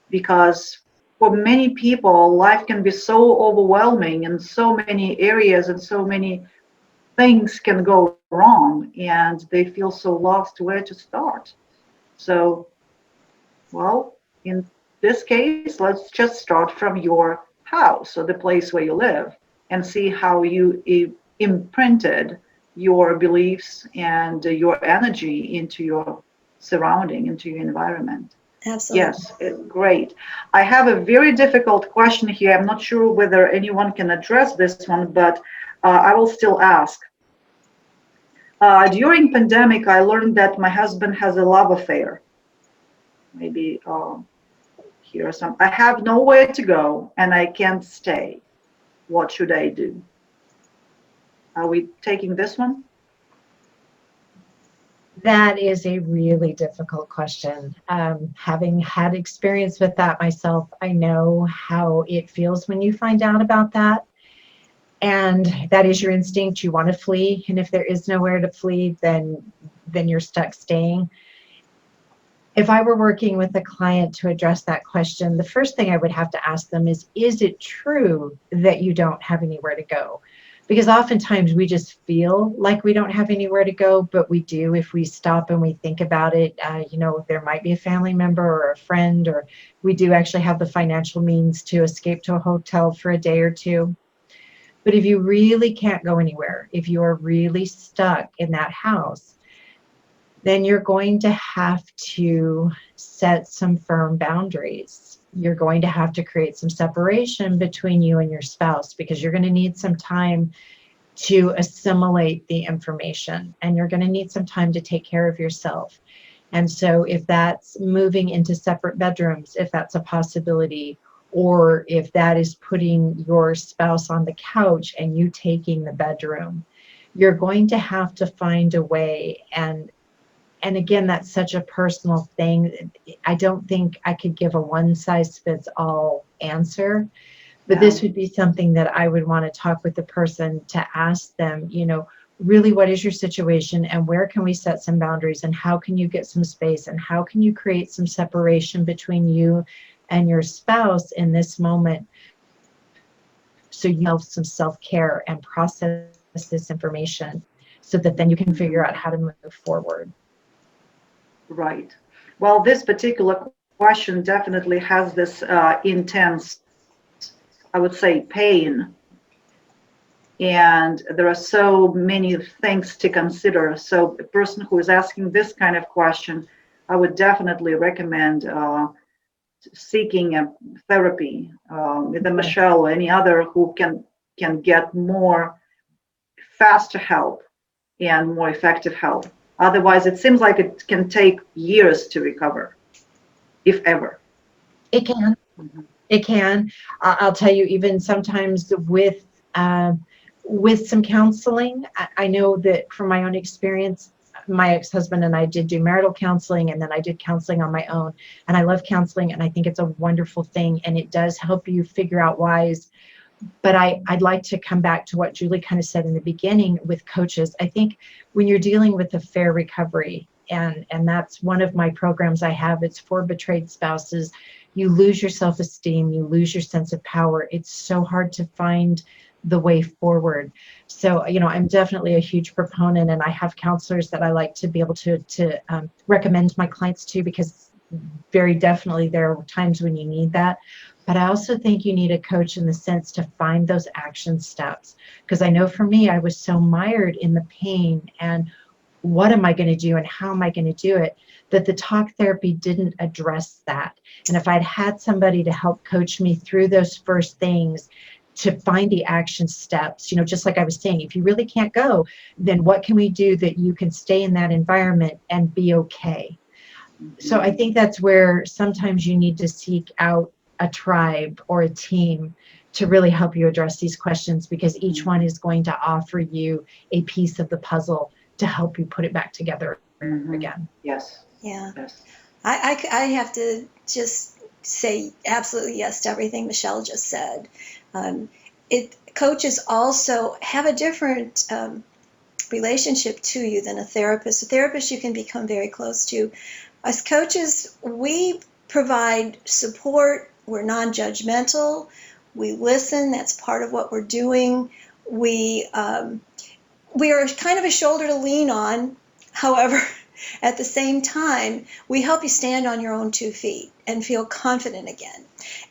because for many people, life can be so overwhelming in so many areas, and so many things can go wrong, and they feel so lost where to start. So, well, in this case, let's just start from your house, or the place where you live, and see how you imprinted your beliefs and your energy into your surrounding, into your environment. Absolutely. Yes, great. I have a very difficult question here. I'm not sure whether anyone can address this one, but I will still ask. During pandemic, I learned that my husband has a love affair. Maybe here are some. I have nowhere to go and I can't stay. What should I do? Are we taking this one? That is a really difficult question. Having had experience with that myself, I know how it feels when you find out about that. and that is your instinct. You want to flee, and if there is nowhere to flee, then you're stuck staying. If I were working with a client to address that question, the first thing I would have to ask them is it true that you don't have anywhere to go? Because oftentimes we just feel like we don't have anywhere to go, but we do if we stop and we think about it. There might be a family member or a friend, or we do actually have the financial means to escape to a hotel for a day or two. But if you really can't go anywhere, if you are really stuck in that house, then you're going to have to set some firm boundaries. You're going to have to create some separation between you and your spouse, because you're going to need some time to assimilate the information, and you're going to need some time to take care of yourself. And so if that's moving into separate bedrooms, if that's a possibility, or if that is putting your spouse on the couch and you taking the bedroom, you're going to have to find a way. And again, that's such a personal thing. I don't think I could give a one-size-fits-all answer, but this would be something that I would want to talk with the person to ask them, really, what is your situation, and where can we set some boundaries, and how can you get some space, and how can you create some separation between you and your spouse in this moment, so you have some self-care and process this information, so that then you can figure out how to move forward. Right. Well, this particular question definitely has this intense, I would say, pain. And there are so many things to consider. So a person who is asking this kind of question, I would definitely recommend seeking a therapy with a Michelle or any other who can get more faster help and more effective help. Otherwise, it seems like it can take years to recover, if ever. It can. Mm-hmm. It can. I'll tell you, even sometimes with some counseling, I know that from my own experience, my ex-husband and I did do marital counseling, and then I did counseling on my own. And I love counseling, and I think it's a wonderful thing, and it does help you figure out whys. But I'd like to come back to what Julie kind of said in the beginning with coaches. I think when you're dealing with a fair recovery, and that's one of my programs I have, it's for betrayed spouses. You lose your self-esteem, you lose your sense of power. It's so hard to find the way forward. So, I'm definitely a huge proponent, and I have counselors that I like to be able to recommend my clients to, because very definitely there are times when you need that. But I also think you need a coach in the sense to find those action steps. Because I know for me, I was so mired in the pain and what am I going to do and how am I going to do it, that the talk therapy didn't address that. And if I'd had somebody to help coach me through those first things, to find the action steps, just like I was saying, if you really can't go, then what can we do that you can stay in that environment and be okay? So I think that's where sometimes you need to seek out a tribe or a team to really help you address these questions, because each one is going to offer you a piece of the puzzle to help you put it back together again. Yes. Yeah. Yes. I have to just say absolutely yes to everything Michelle just said. Coaches also have a different relationship to you than a therapist. A therapist you can become very close to. As coaches, we provide support. We're non-judgmental. We listen. That's part of what we're doing. We are kind of a shoulder to lean on. However, at the same time, we help you stand on your own 2 feet and feel confident again.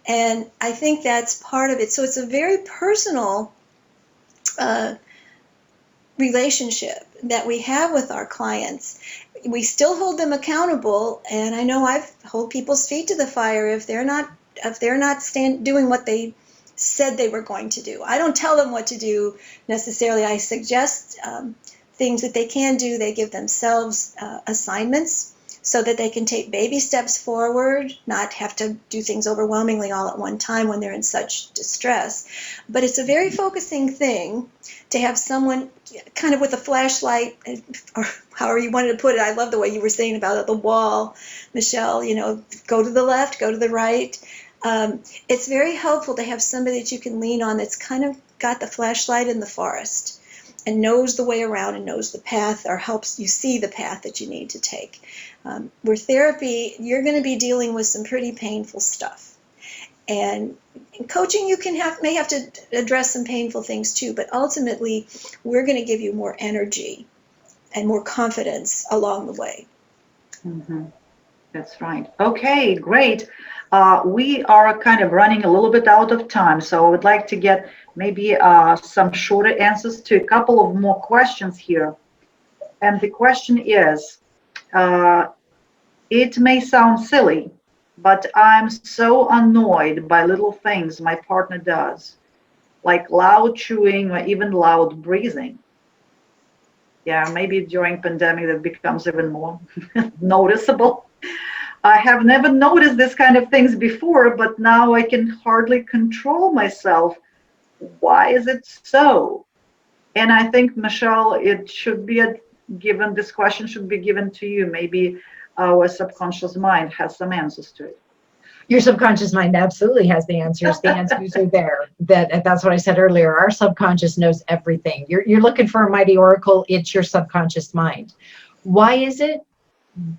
And I think that's part of it. So it's a very personal relationship that we have with our clients. We still hold them accountable, and I know I've held people's feet to the fire if they're not doing what they said they were going to do. I don't tell them what to do necessarily. I suggest things that they can do. They give themselves assignments so that they can take baby steps forward, not have to do things overwhelmingly all at one time when they're in such distress. But it's a very focusing thing to have someone kind of with a flashlight, or however you wanted to put it. I love the way you were saying about the wall, Michelle, go to the left, go to the right. It's very helpful to have somebody that you can lean on that's kind of got the flashlight in the forest and knows the way around and knows the path, or helps you see the path that you need to take. With therapy, you're going to be dealing with some pretty painful stuff. And in coaching, you may have to address some painful things too, but ultimately, we're going to give you more energy and more confidence along the way. Mm-hmm. That's right. Okay, great. We are kind of running a little bit out of time, so I would like to get maybe some shorter answers to a couple of more questions here. And the question is, it may sound silly, but I'm so annoyed by little things my partner does, like loud chewing or even loud breathing. Yeah, maybe during pandemic that becomes even more noticeable. I have never noticed this kind of things before, but now I can hardly control myself. Why is it so? And I think, Michelle, it should be given, this question should be given to you. Maybe our subconscious mind has some answers to it. Your subconscious mind absolutely has the answers. The answers are there. That's what I said earlier. Our subconscious knows everything. You're looking for a mighty oracle. It's your subconscious mind. Why is it?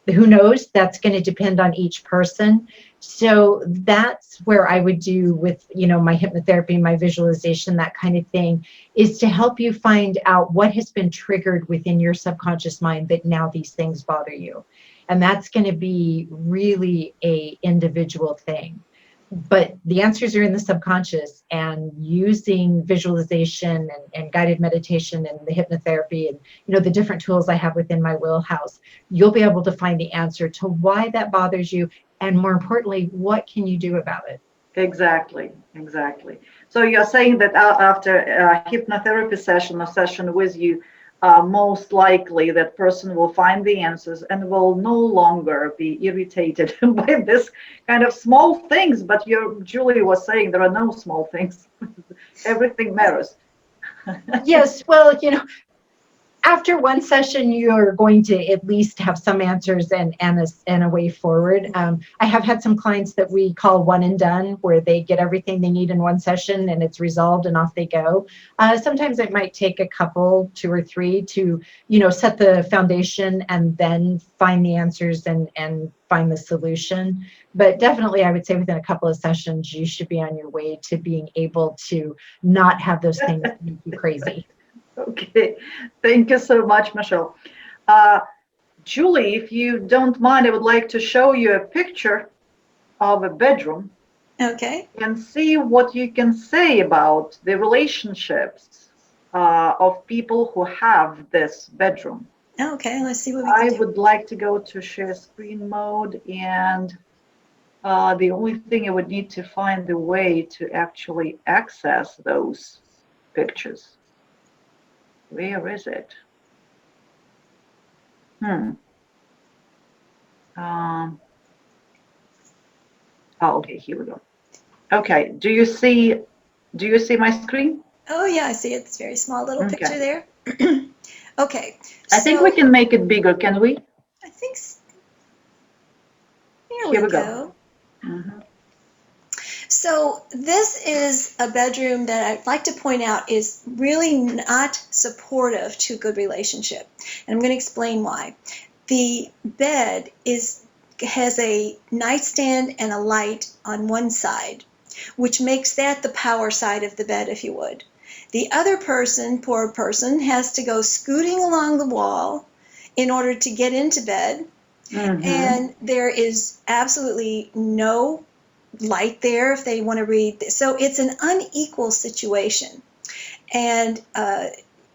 Who knows? That's going to depend on each person. So that's where I would do with, my hypnotherapy, my visualization, that kind of thing, is to help you find out what has been triggered within your subconscious mind that now these things bother you. And that's going to be really a individual thing. But the answers are in the subconscious, and using visualization and guided meditation and the hypnotherapy and the different tools I have within my wheelhouse, you'll be able to find the answer to why that bothers you, and more importantly, what can you do about it? Exactly. So you're saying that after a hypnotherapy session or session with you, most likely that person will find the answers and will no longer be irritated by this kind of small things. But Julie was saying there are no small things. Everything matters. Yes, well, after one session, you're going to at least have some answers and a way forward. I have had some clients that we call one and done, where they get everything they need in one session and it's resolved and off they go. Sometimes it might take a couple, 2 or 3, to set the foundation and then find the answers and find the solution. But definitely, I would say within a couple of sessions, you should be on your way to being able to not have those things make you crazy. Okay, thank you so much, Michelle. Julie, if you don't mind, I would like to show you a picture of a bedroom. Okay. And see what you can say about the relationships of people who have this bedroom. Okay, let's see what we can do. I would like to go to share screen mode, and the only thing I would need to find a way to actually access those pictures. Where is it? Oh, okay, here we go. Okay, do you see my screen? Oh yeah, I see it. It's a very small little picture there. Okay. I think we can make it bigger, can we? I think so. Here we go. Mm-hmm. So this is a bedroom that I'd like to point out is really not supportive to a good relationship. And I'm going to explain why. The bed has a nightstand and a light on one side, which makes that the power side of the bed, if you would. The other person, poor person, has to go scooting along the wall in order to get into bed. Mm-hmm. And there is absolutely no light there if they want to read. So it's an unequal situation. And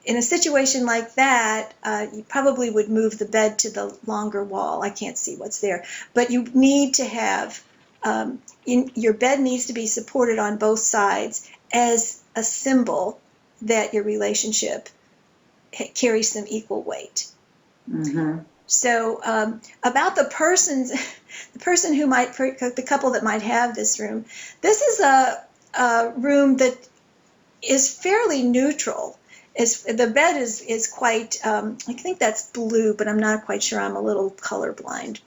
in a situation like that, you probably would move the bed to the longer wall. I can't see what's there. But you need to have, your bed needs to be supported on both sides as a symbol that your relationship carries some equal weight. Mm-hmm. So about the person who might, the couple that might have this room, this is a room that is fairly neutral. The bed is quite, I think that's blue, but I'm not quite sure. I'm a little colorblind.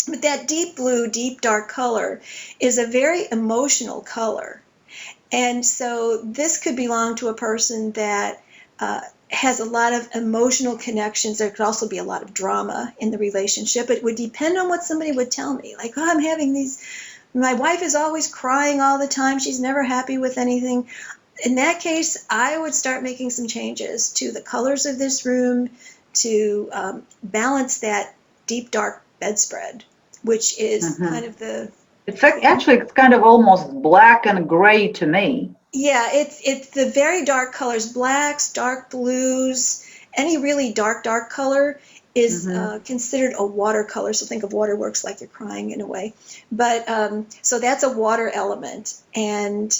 But that deep blue, deep dark color is a very emotional color. And so this could belong to a person that has a lot of emotional connections. There could also be a lot of drama in the relationship. It would depend on what somebody would tell me. Like, oh, I'm having these, my wife is always crying all the time. She's never happy with anything. In that case, I would start making some changes to the colors of this room to balance that deep, dark bedspread, which is kind of the... It's actually, it's kind of almost black and gray to me. Yeah, it's the very dark colors, blacks, dark blues, any really dark color is considered a watercolor. So think of waterworks like you're crying in a way. But so that's a water element, and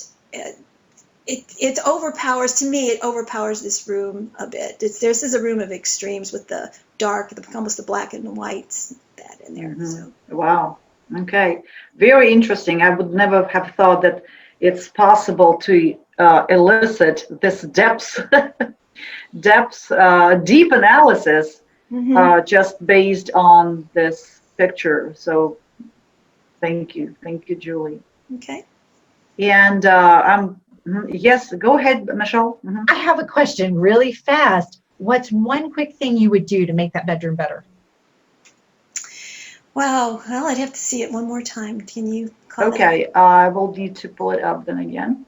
it overpowers, to me, it overpowers this room a bit. This is a room of extremes with the dark, almost the black and whites, that in there. So. Wow. Okay. Very interesting. I would never have thought that it's possible to elicit this deep analysis just based on this picture. So thank you, Julie. Okay. And yes, go ahead, Michelle. I have a question really fast. What's one quick thing you would do to make that bedroom better? Wow. Well, I'd have to see it one more time. Can you call Okay, I will need to pull it up then again.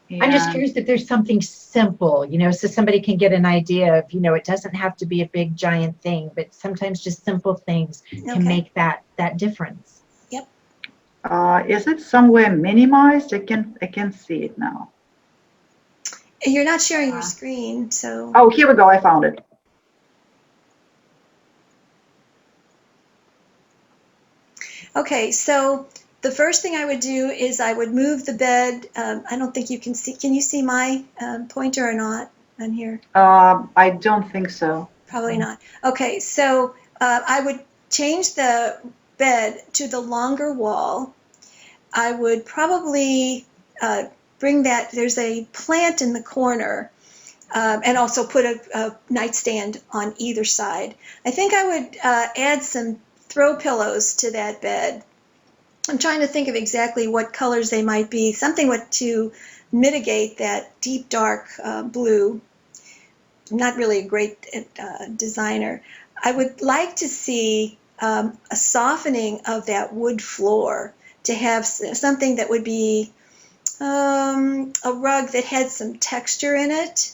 And I'm just curious if there's something simple, so somebody can get an idea of, it doesn't have to be a big giant thing, but sometimes just simple things can make that difference. Yep. Is it somewhere minimized? I can see it now. You're not sharing your screen, so. Oh, here we go. I found it. Okay, so the first thing I would do is I would move the bed. I don't think you can see. Can you see my pointer or not on here? I don't think so. Probably not. Okay, so I would change the bed to the longer wall. I would probably bring that. There's a plant in the corner, and also put a nightstand on either side. I think I would add some throw pillows to that bed. I'm trying to think of exactly what colors they might be. Something to mitigate that deep dark blue. I'm not really a great designer. I would like to see a softening of that wood floor, to have something that would be a rug that had some texture in it,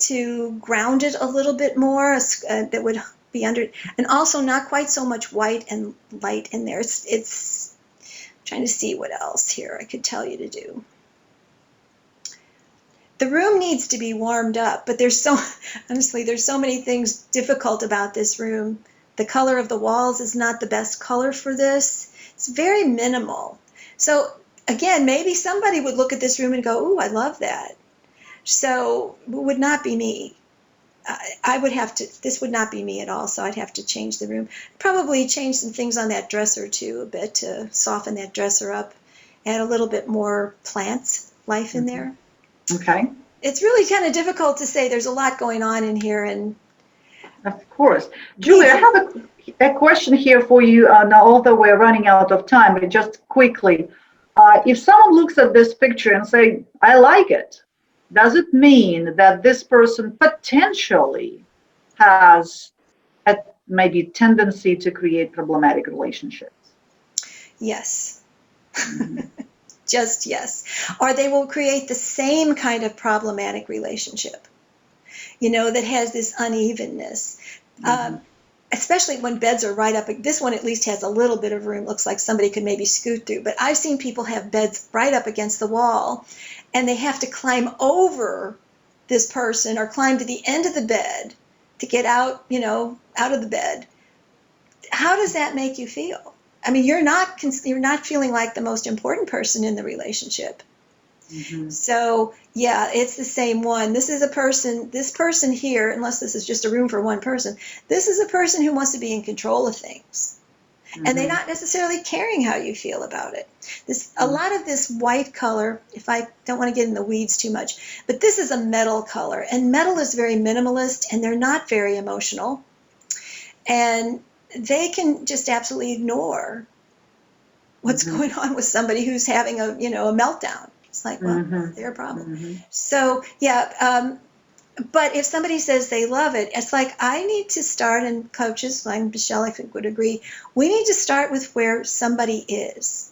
to ground it a little bit more, that would be under, and also not quite so much white and light in there. It's trying to see what else here I could tell you to do. The room needs to be warmed up, but honestly, there's so many things difficult about this room. The color of the walls is not the best color for this. It's very minimal. So again, maybe somebody would look at this room and go, ooh, I love that. So it would not be me. This would not be me at all, so I'd have to change the room. Probably change some things on that dresser too, a bit, to soften that dresser up, add a little bit more plants life in there. Okay. It's really kind of difficult to say. There's a lot going on in here. And of course. Julie, I have a question here for you now, although we're running out of time, but just quickly. If someone looks at this picture and say, I like it, does it mean that this person potentially has a maybe tendency to create problematic relationships? Yes. Just yes. Or they will create the same kind of problematic relationship, that has this unevenness. Especially when beds are right up. This one at least has a little bit of room. Looks like somebody could maybe scoot through. But I've seen people have beds right up against the wall, and they have to climb over this person or climb to the end of the bed to get out, out of the bed. How does that make you feel? I mean, you're not feeling like the most important person in the relationship. So yeah, it's the same one. This person here, unless this is just a room for one person, this is a person who wants to be in control of things. And they're not necessarily caring how you feel about it. A lot of this white color, if I don't want to get in the weeds too much, but this is a metal color, and metal is very minimalist, and they're not very emotional. And they can just absolutely ignore what's going on with somebody who's having a meltdown. It's like, well, their problem. So yeah, but if somebody says they love it, it's like I need to start, and coaches like Michelle, I think, would agree. We need to start with where somebody is.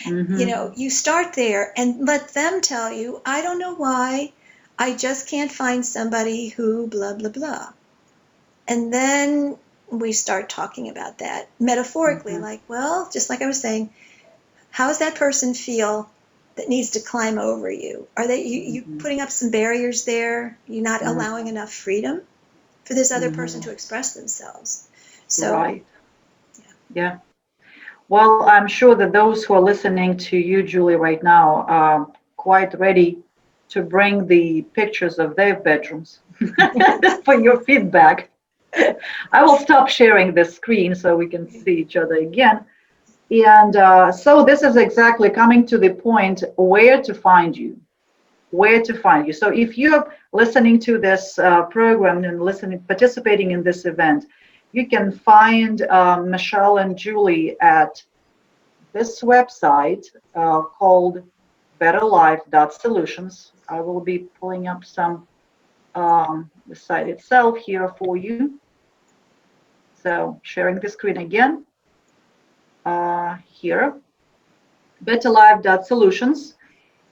You start there and let them tell you, I don't know why, I just can't find somebody who blah, blah, blah. And then we start talking about that metaphorically, like, well, just like I was saying, how does that person feel that needs to climb over you? Are they you putting up some barriers there? You're not allowing enough freedom for this other person to express themselves. So, right. Yeah. Well, I'm sure that those who are listening to you, Julie, right now are quite ready to bring the pictures of their bedrooms for your feedback. I will stop sharing the screen so we can see each other again. And so this is exactly coming to the point where to find you. Where to find you. So if you're listening to this program and participating in this event, you can find Michelle and Julie at this website called betterlife.solutions. I will be pulling up the site itself here for you. So sharing the screen again. Here, betterlife.solutions.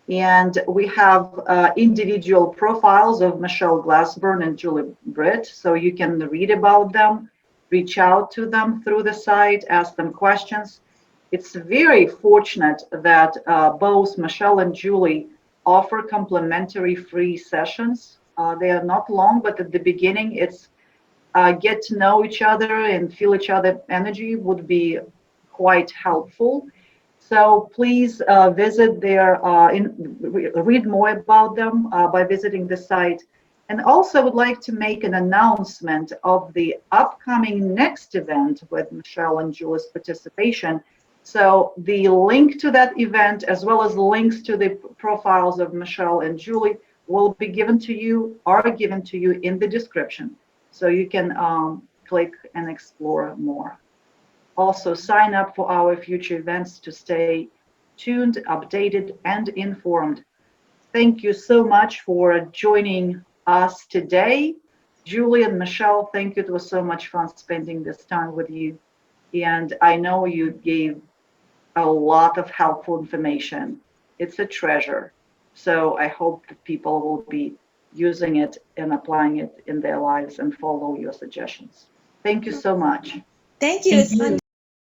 And we have individual profiles of Michelle Glassburn and Julie Britt, so you can read about them, reach out to them through the site, ask them questions. It's very fortunate that both Michelle and Julie offer complimentary free sessions. They are not long, but at the beginning, it's get to know each other and feel each other's energy would be quite helpful. So please visit their, read more about them by visiting the site. And also would like to make an announcement of the upcoming next event with Michelle and Julie's participation. So the link to that event, as well as links to the profiles of Michelle and Julie, will be given to you, are given to you in the description. So you can click and explore more. Also, sign up for our future events to stay tuned, updated, and informed. Thank you so much for joining us today. Julie and Michelle, thank you. It was so much fun spending this time with you. And I know you gave a lot of helpful information. It's a treasure. So I hope that people will be using it and applying it in their lives and follow your suggestions. Thank you so much. Thank you. It's fun.